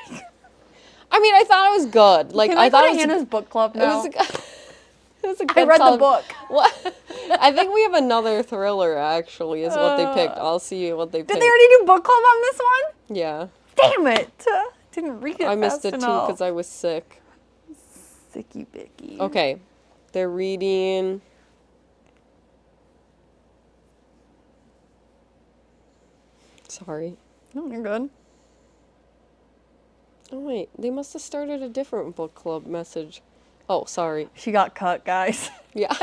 I mean, I thought it was good. Like, I thought it was Hannah's book club now. It was a good I read the book. What? I think we have another thriller, actually, is what they picked. I'll see what they picked. Did they already do book club on this one? Yeah. Damn it. Didn't read it I missed it, too, because I was sick. Sicky bicky. Okay. They're reading... Sorry. No, you're good. Oh, wait. They must have started a different book club message. Oh, sorry. She got cut, guys. Yeah.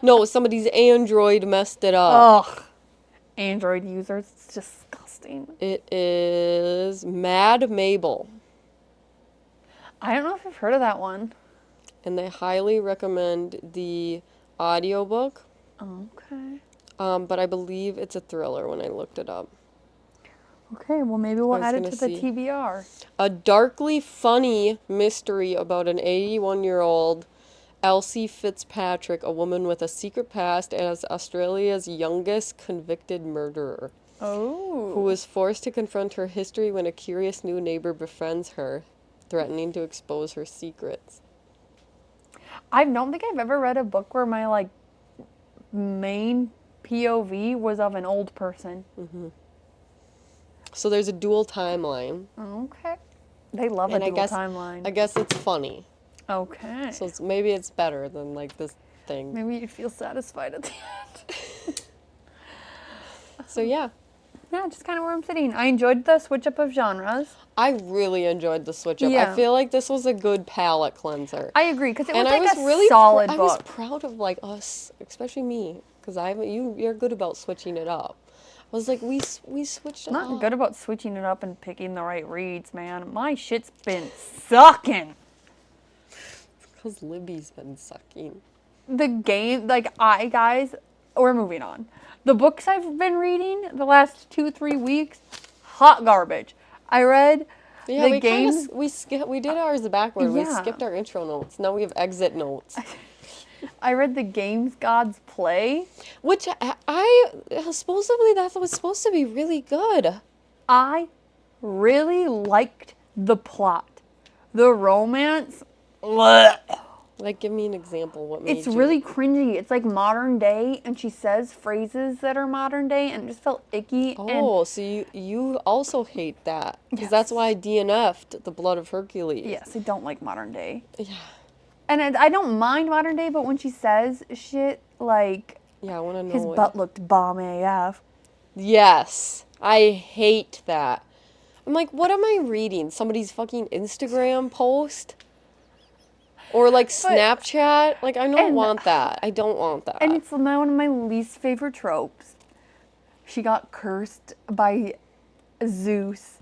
No, somebody's Android messed it up. Ugh. Android users. It's disgusting. It is Mad Mabel. I don't know if I've heard of that one. And they highly recommend the audiobook. Okay. But I believe it's a thriller when I looked it up. Okay, well maybe we'll add it to the TBR. A darkly funny mystery about an 81-year-old Elsie Fitzpatrick, a woman with a secret past as Australia's youngest convicted murderer. Oh. Who is forced to confront her history when a curious new neighbor befriends her, threatening to expose her secrets. I don't think I've ever read a book where my like main POV was of an old person. Mm-hmm. So there's a dual timeline. Okay. They love a dual timeline. I guess it's funny. Okay. So maybe it's better than like this thing. Maybe you'd feel satisfied at the end. So yeah. Yeah, just kind of where I'm sitting. I enjoyed the switch up of genres. I really enjoyed the switch up. Yeah. I feel like this was a good palate cleanser. I agree, because it was and like I was a really solid book. I was proud of like us, especially me, because you're good about switching it up. I was like, we switched it up. Not good about switching it up and picking the right reads, man. My shit's been sucking. Because Libby's been sucking. The game, like, guys, we're moving on. The books I've been reading the last 2-3 weeks, hot garbage. I read the games. We did ours backward. Yeah. We skipped our intro notes. Now we have exit notes. I read the games gods play. Which I supposedly that was supposed to be really good. I really liked the plot. The romance. Bleh. Like, give me an example. What made It's really cringy. It's like modern day, and she says phrases that are modern day, and it just felt icky. Oh, so you also hate that. Because that's why I DNF'd The Blood of Hercules. Yes, I don't like modern day. Yeah. And I don't mind modern day, but when she says shit like, yeah, I want to know his butt looked bomb AF. Yes. I hate that. I'm like, what am I reading? Somebody's fucking Instagram post? Or like Snapchat? Like, I don't want that. I don't want that. And it's one of my least favorite tropes. She got cursed by Zeus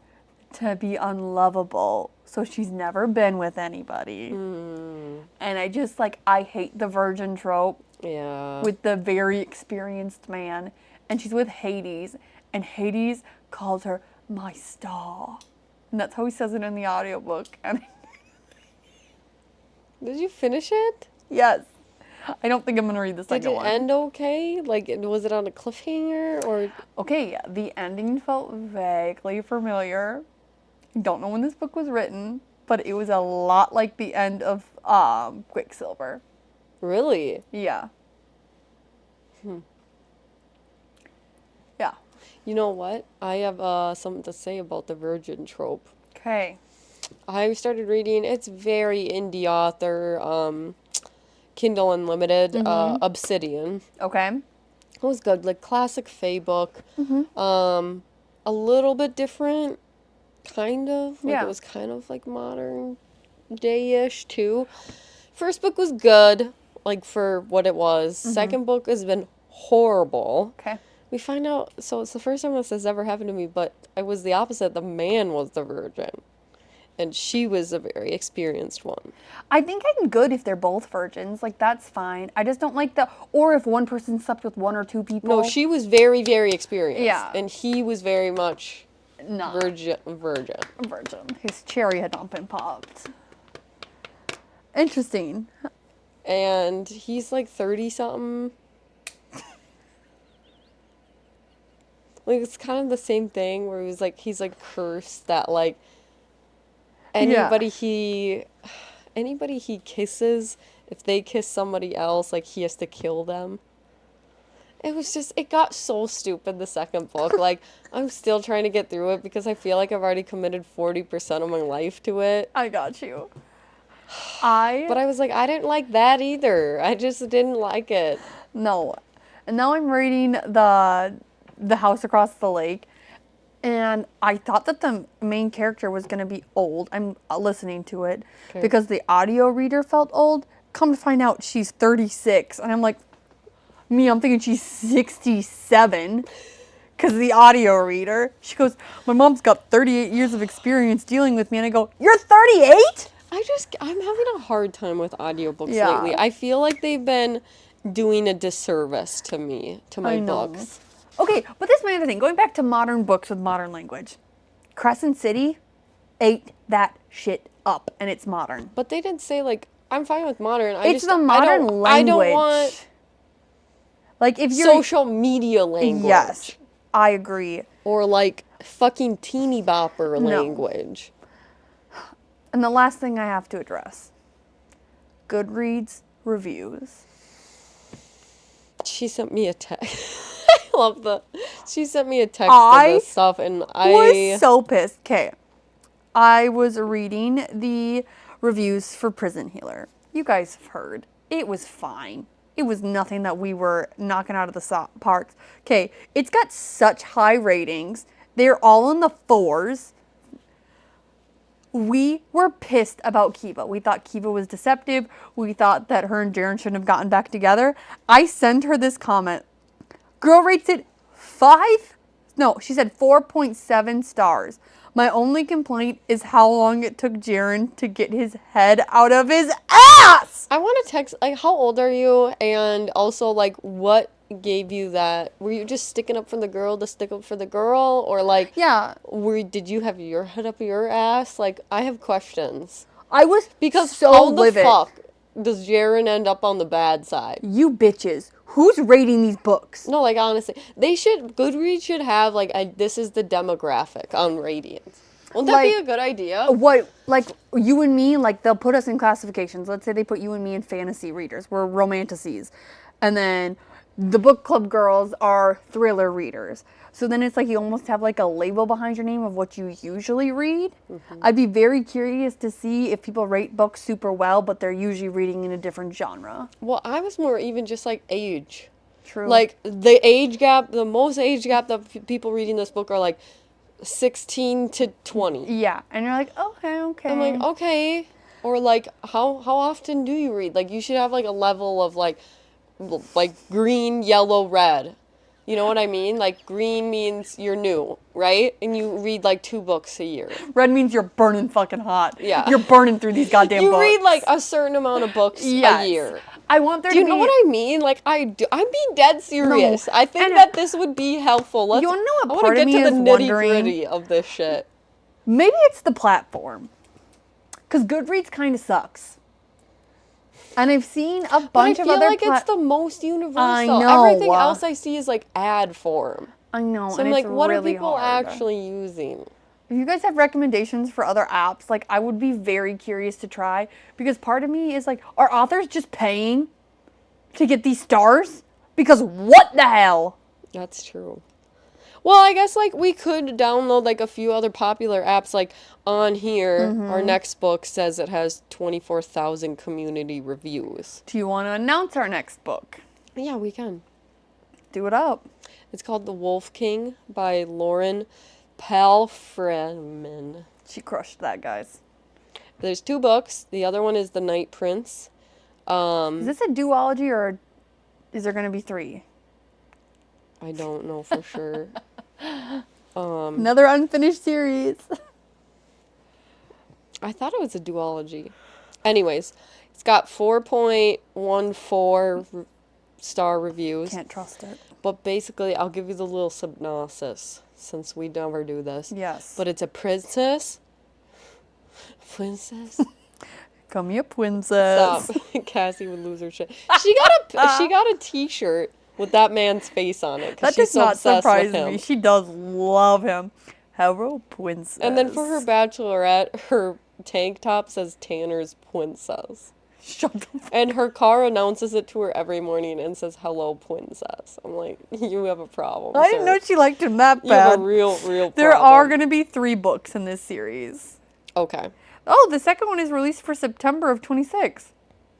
to be unlovable. So she's never been with anybody. And I just, like, I hate the virgin trope. Yeah. With the very experienced man. And she's with Hades. And Hades calls her my star. And that's how he says it in the audiobook. And did you finish it? yes. I don't think I'm going to read the second one. Did it end okay? Like, was it on a cliffhanger or? Okay, the ending felt vaguely familiar. I don't know when this book was written, but it was a lot like the end of Quicksilver. Really? Yeah. Yeah. You know what? I have something to say about the virgin trope. Okay. I started reading, it's very indie author, Kindle Unlimited, Obsidian. Okay. It was good, like classic fae book. A little bit different, kind of. Like Yeah. it was kind of like modern day-ish too. First book was good, like for what it was. Second book has been horrible. Okay. We find out, so it's the first time this has ever happened to me, but it was the opposite. The man was the virgin. And she was a very experienced one. I think I'm good if they're both virgins. Like, that's fine. I just don't like or if one person slept with one or two people. No, she was very, very experienced. Yeah. And he was very much virgin. His cherry had not been popped. Interesting. And he's like 30-something. Like, it's kind of the same thing where he's like cursed that, like, anybody he kisses, if they kiss somebody else, like, he has to kill them. It got so stupid, the second book. Like, I'm still trying to get through it because I feel like I've already committed 40% of my life to it. I got you. But I was like, I didn't like that either. I just didn't like it. No. And now I'm reading the House Across the Lake. And I thought that the main character was going to be old. I'm listening to it because the audio reader felt old. Come to find out, she's 36. And I'm like, I'm thinking she's 67 because the audio reader. She goes, my mom's got 38 years of experience dealing with me. And I go, you're 38? I'm having a hard time with audiobooks lately. I feel like they've been doing a disservice to me, to my books. Okay, but this is my other thing. Going back to modern books with modern language. Crescent City ate that shit up, and it's modern. But they didn't say, like, I'm fine with modern. It's the modern language. I don't want, like, if you're social media language. Yes, I agree. Or, like, fucking teeny bopper language. And the last thing I have to address. Goodreads reviews. She sent me a text. I love she sent me a text of this stuff, and I was so pissed. Okay, I was reading the reviews for Prison Healer. You guys have heard. It was fine. It was nothing that we were knocking out of the parks. Okay, it's got such high ratings. They're all in the 4s. We were pissed about Kiva. We thought Kiva was deceptive. We thought that her and Jaren shouldn't have gotten back together. I sent her this comment. Girl rates it 5? No, she said 4.7 stars. My only complaint is how long it took Jaren to get his head out of his ass! I want to text, like, how old are you? And also, like, what gave you that? Were you just sticking up for the girl to stick up for the girl? Or, like, did you have your head up your ass? Like, I have questions. I was because so how livid. The fuck does Jaren end up on the bad side? You bitches. Who's rating these books? No, like, honestly, Goodreads should have, like, this is the demographic on ratings. Wouldn't that be a good idea? What, like, you and me, like, they'll put us in classifications. Let's say they put you and me in fantasy readers. We're romanticies. And then the book club girls are thriller readers. So then it's like you almost have, like, a label behind your name of what you usually read. Mm-hmm. I'd be very curious to see if people rate books super well, but they're usually reading in a different genre. Well, I was more even just, like, age. True. Like, the most age gap that people reading this book are, like, 16 to 20. Yeah, and you're like, okay. I'm like, okay. Or, like, how often do you read? Like, you should have, like, a level of, like green, yellow, red. You know what I mean? Like, green means you're new, right? And you read, like, 2 books a year. Red means you're burning fucking hot. Yeah. You're burning through these goddamn books. You read, like, a certain amount of books a year. I want there do you know what I mean? Like, I'm being dead serious. No. I think that this would be helpful. You want to know what part of me is wondering? I want to get to the nitty-gritty of this shit. Maybe it's the platform. Because Goodreads kind of sucks. And I've seen a But I bunch of feel other like it's the most universal. I know. Everything else I see is like ad form. I know, So and I'm it's like, what are really people hard. actually using? If you guys have recommendations for other apps, like I would be very curious to try because part of me is like, are authors just paying to get these stars? Because what the hell? That's true. Well, I guess like we could download like a few other popular apps. Like on here, our next book says it has 24,000 community reviews. Do you want to announce our next book? Yeah, we can. Do it up. It's called The Wolf King by Lauren Palfreman. She crushed that, guys. There's 2 books. The other one is The Night Prince. Is this a duology or is there going to be 3? I don't know for sure. Another unfinished series. I thought it was a duology. Anyways, it's got 4.14 star reviews. Can't trust it. But basically, I'll give you the little synopsis since we never do this. Yes. But it's a princess. Come here, princess. Stop. Cassie would lose her shit. She got a T-shirt with that man's face on it. That she's does so not obsessed surprise with him. me. She does love him. Hello, princess. And then for her bachelorette, her tank top says Tanner's Princess. Shut the fuck. And her car announces it to her every morning and says, "Hello, princess." I'm like, you have a problem, I didn't know she liked him that You have bad. a real problem. There are going to be 3 books in this series. Okay. Oh, the second one is released for September of 26.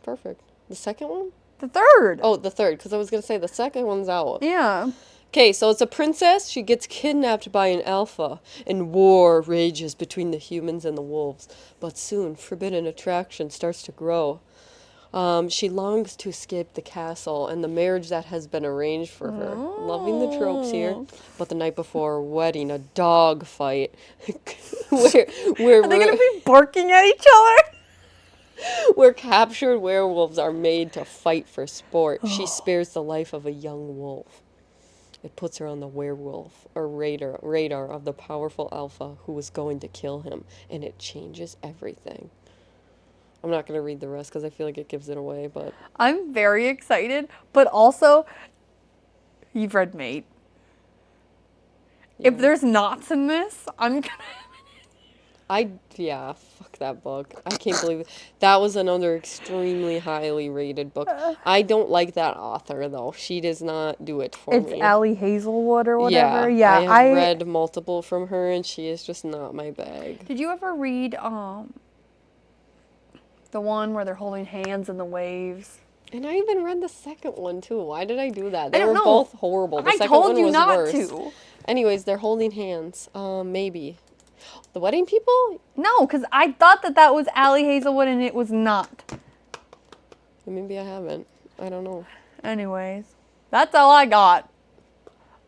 Perfect. The second one? The third. Oh, the third, because I was going to say the second one's out. Yeah. Okay, so it's a princess. She gets kidnapped by an alpha, and war rages between the humans and the wolves. But soon, forbidden attraction starts to grow. She longs to escape the castle and the marriage that has been arranged for her. Loving the tropes here. But the night before a wedding, a dog fight. where Are they going to be barking at each other? where captured werewolves are made to fight for sport. She spares the life of a young wolf. It puts her on the werewolf or radar of the powerful alpha who was going to kill him. And it changes everything. I'm not going to read the rest because I feel like it gives it away, but... I'm very excited, but also, you've read Mate. Yeah. If there's knots in this, I'm going to... Yeah, fuck that book. I can't believe it. That was another extremely highly rated book. I don't like that author, though. She does not do it for me. It's Allie Hazelwood or whatever. Yeah, I have read multiple from her, and she is just not my bag. Did you ever read the one where they're holding hands in the waves? And I even read the second one, too. Why did I do that? They were both horrible. The second one was worse. To. Anyways, they're holding hands. Maybe. The Wedding People? No, because I thought that was Allie Hazelwood, and it was not. Maybe I haven't. I don't know. Anyways, that's all I got.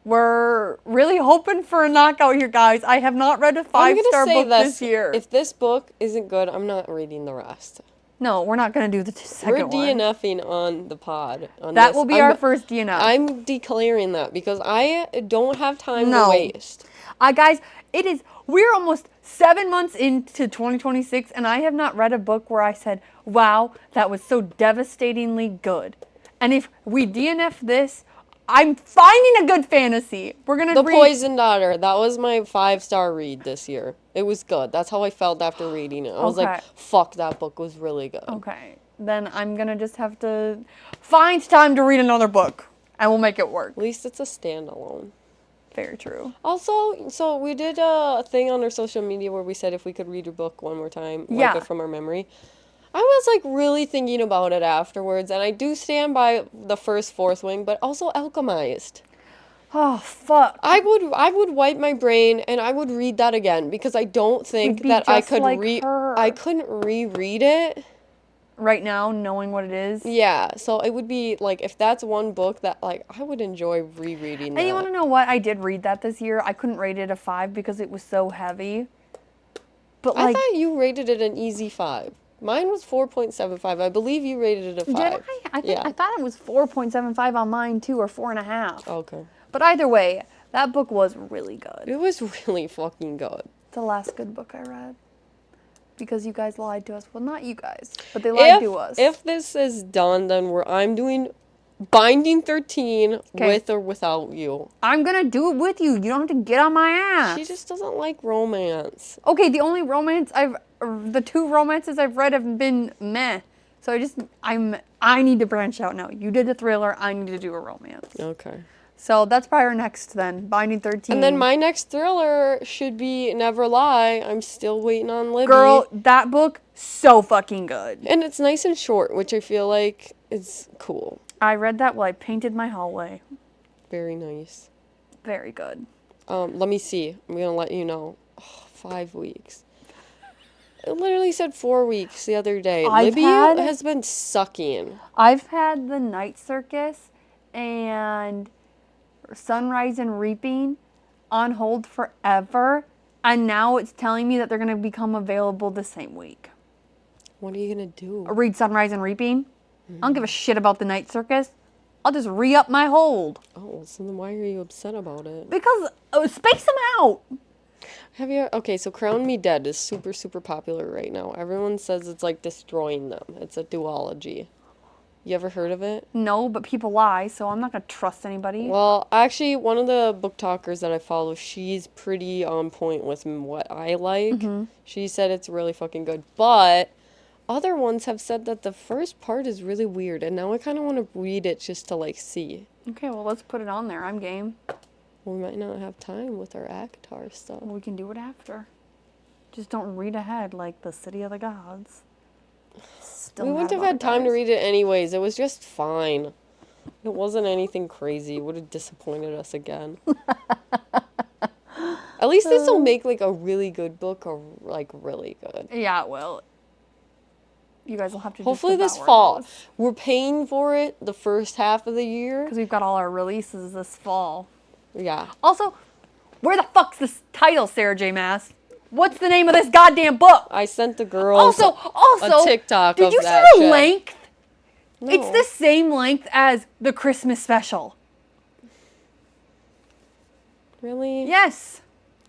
We're really hoping for a knockout here, guys. I have not read a 5-star book this year. If this book isn't good, I'm not reading the rest. No, we're not going to do the second one. We're DNFing on the pod. That will be our first DNF. I'm declaring that because I don't have time to waste. Guys, we're almost 7 months into 2026, and I have not read a book where I said, wow, that was so devastatingly good. And if we DNF this, I'm finding a good fantasy. We're going to read... The Poison Daughter. That was my 5-star read this year. It was good. That's how I felt after reading it. I was like, fuck, that book was really good. Okay. Then I'm going to just have to find time to read another book, and we'll make it work. At least it's a standalone. Very true. Also, so we did a thing on our social media where we said if we could read a book one more time, like it from our memory. I was like really thinking about it afterwards, and I do stand by the first Fourth Wing, but also Alchemized. Oh, fuck. I would wipe my brain and I would read that again because I don't think that I could I couldn't reread it right now, knowing what it is. Yeah, so it would be like if that's one book that like I would enjoy rereading that. And you want to know what? I did read that this year. I couldn't rate it a 5 because it was so heavy. But I thought you rated it an easy 5. Mine was 4.75. I believe you rated it a 5. Did I? I thought it was 4.75 on mine too, or 4.5. Okay. But either way, that book was really good. It was really fucking good. It's the last good book I read. Because you guys lied to us. Well, not you guys, but they lied to us. If this is done, then I'm doing Binding 13 with or without you. I'm gonna do it with you. You don't have to get on my ass. She just doesn't like romance. Okay, the only the 2 romances I've read have been meh. So I need to branch out now. You did a thriller, I need to do a romance. Okay. So that's probably our next then, Binding 13. And then my next thriller should be Never Lie. I'm still waiting on Libby. Girl, that book, so fucking good. And it's nice and short, which I feel like is cool. I read that while I painted my hallway. Very nice. Very good. Let me see. I'm going to let you know. 5 weeks. It literally said 4 weeks the other day. Libby has been sucking. I've had The Night Circus and Sunrise and Reaping on hold forever, and now it's telling me that they're going to become available the same week. What are you going to do? Read Sunrise and Reaping. I don't give a shit about The Night Circus. I'll just re-up my hold. Oh, so then why are you upset about it? Because space them out. Okay, so Crown Me Dead is super, super popular right now. Everyone says it's like destroying them. It's a duology. You ever heard of it? No, but people lie, so I'm not going to trust anybody. Well, actually, one of the book talkers that I follow, she's pretty on point with what I like. Mm-hmm. She said it's really fucking good. But other ones have said that the first part is really weird, and now I kind of want to read it just to, like, see. Okay, well, let's put it on there. I'm game. We might not have time with our ACOTAR stuff. Well, we can do it after. Just don't read ahead like the City of the Gods. We wouldn't have had time to read it anyways. It was just fine. It wasn't anything crazy. It would have disappointed us again. At least this will make, like, a really good book or, like, really good. Yeah, it will. You guys will have to hopefully this fall. Those. We're paying for it the first half of the year. Because we've got all our releases this fall. Yeah. Also, where the fuck's this title, Sarah J. Maas? What's the name of this goddamn book? I sent the girls a TikTok of that shit. Did you see the length? No. It's the same length as the Christmas special. Really? Yes.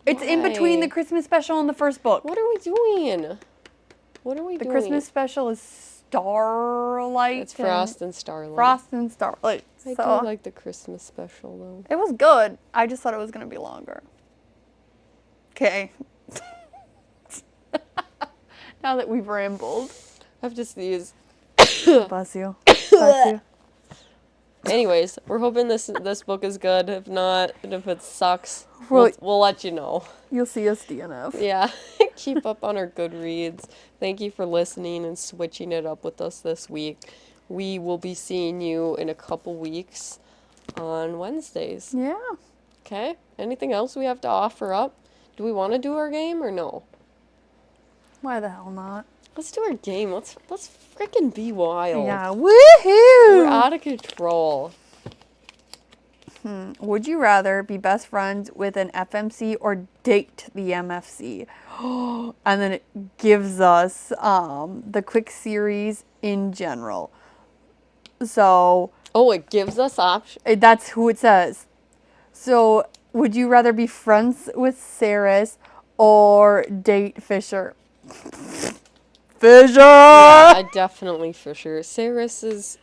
It's in between the Christmas special and the first book. What are we doing? What are we doing? The Christmas special is Starlight. It's Frost and Starlight. Frost and Starlight. I do like the Christmas special, though. It was good. I just thought it was going to be longer. Okay. Now that we've rambled. I have to sneeze. Bless you. Bless you. Anyways, we're hoping this book is good. If not, and if it sucks, we'll let you know. You'll see us DNF. Yeah. Keep up on our Goodreads. Thank you for listening and switching it up with us this week. We will be seeing you in a couple weeks on Wednesdays. Yeah. Okay? Anything else we have to offer up? Do we want to do our game or no? Why the hell not? Let's do our game. Let's freaking be wild. Yeah, woohoo! We're out of control. Would you rather be best friends with an FMC or date the MFC? And then it gives us the quick series in general. So... Oh, it gives us options? That's who it says. So, would you rather be friends with Saris or date Fisher? Fisher! Yeah, definitely Fisher. Saris is...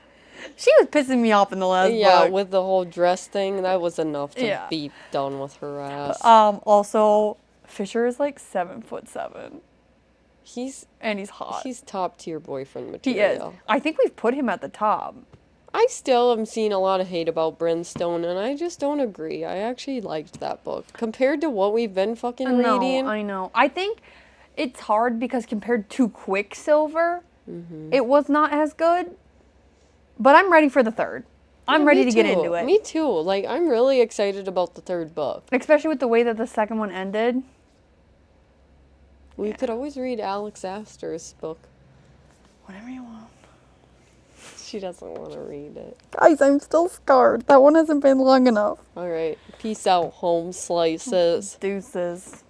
She was pissing me off in the last book. Yeah, with the whole dress thing, that was enough to be done with her ass. Also, Fisher is like 7'7". He's hot. He's top tier boyfriend material. He is. I think we've put him at the top. I still am seeing a lot of hate about Brimstone, and I just don't agree. I actually liked that book. Compared to what we've been fucking reading. I know. I think it's hard because compared to Quicksilver, it was not as good. But I'm ready for the third. I'm ready to get into it. Me too. Like, I'm really excited about the third book. Especially with the way that the second one ended. We could always read Alex Astor's book. Whatever you want. She doesn't want to read it. Guys, I'm still scarred. That one hasn't been long enough. All right. Peace out, home slices. Deuces.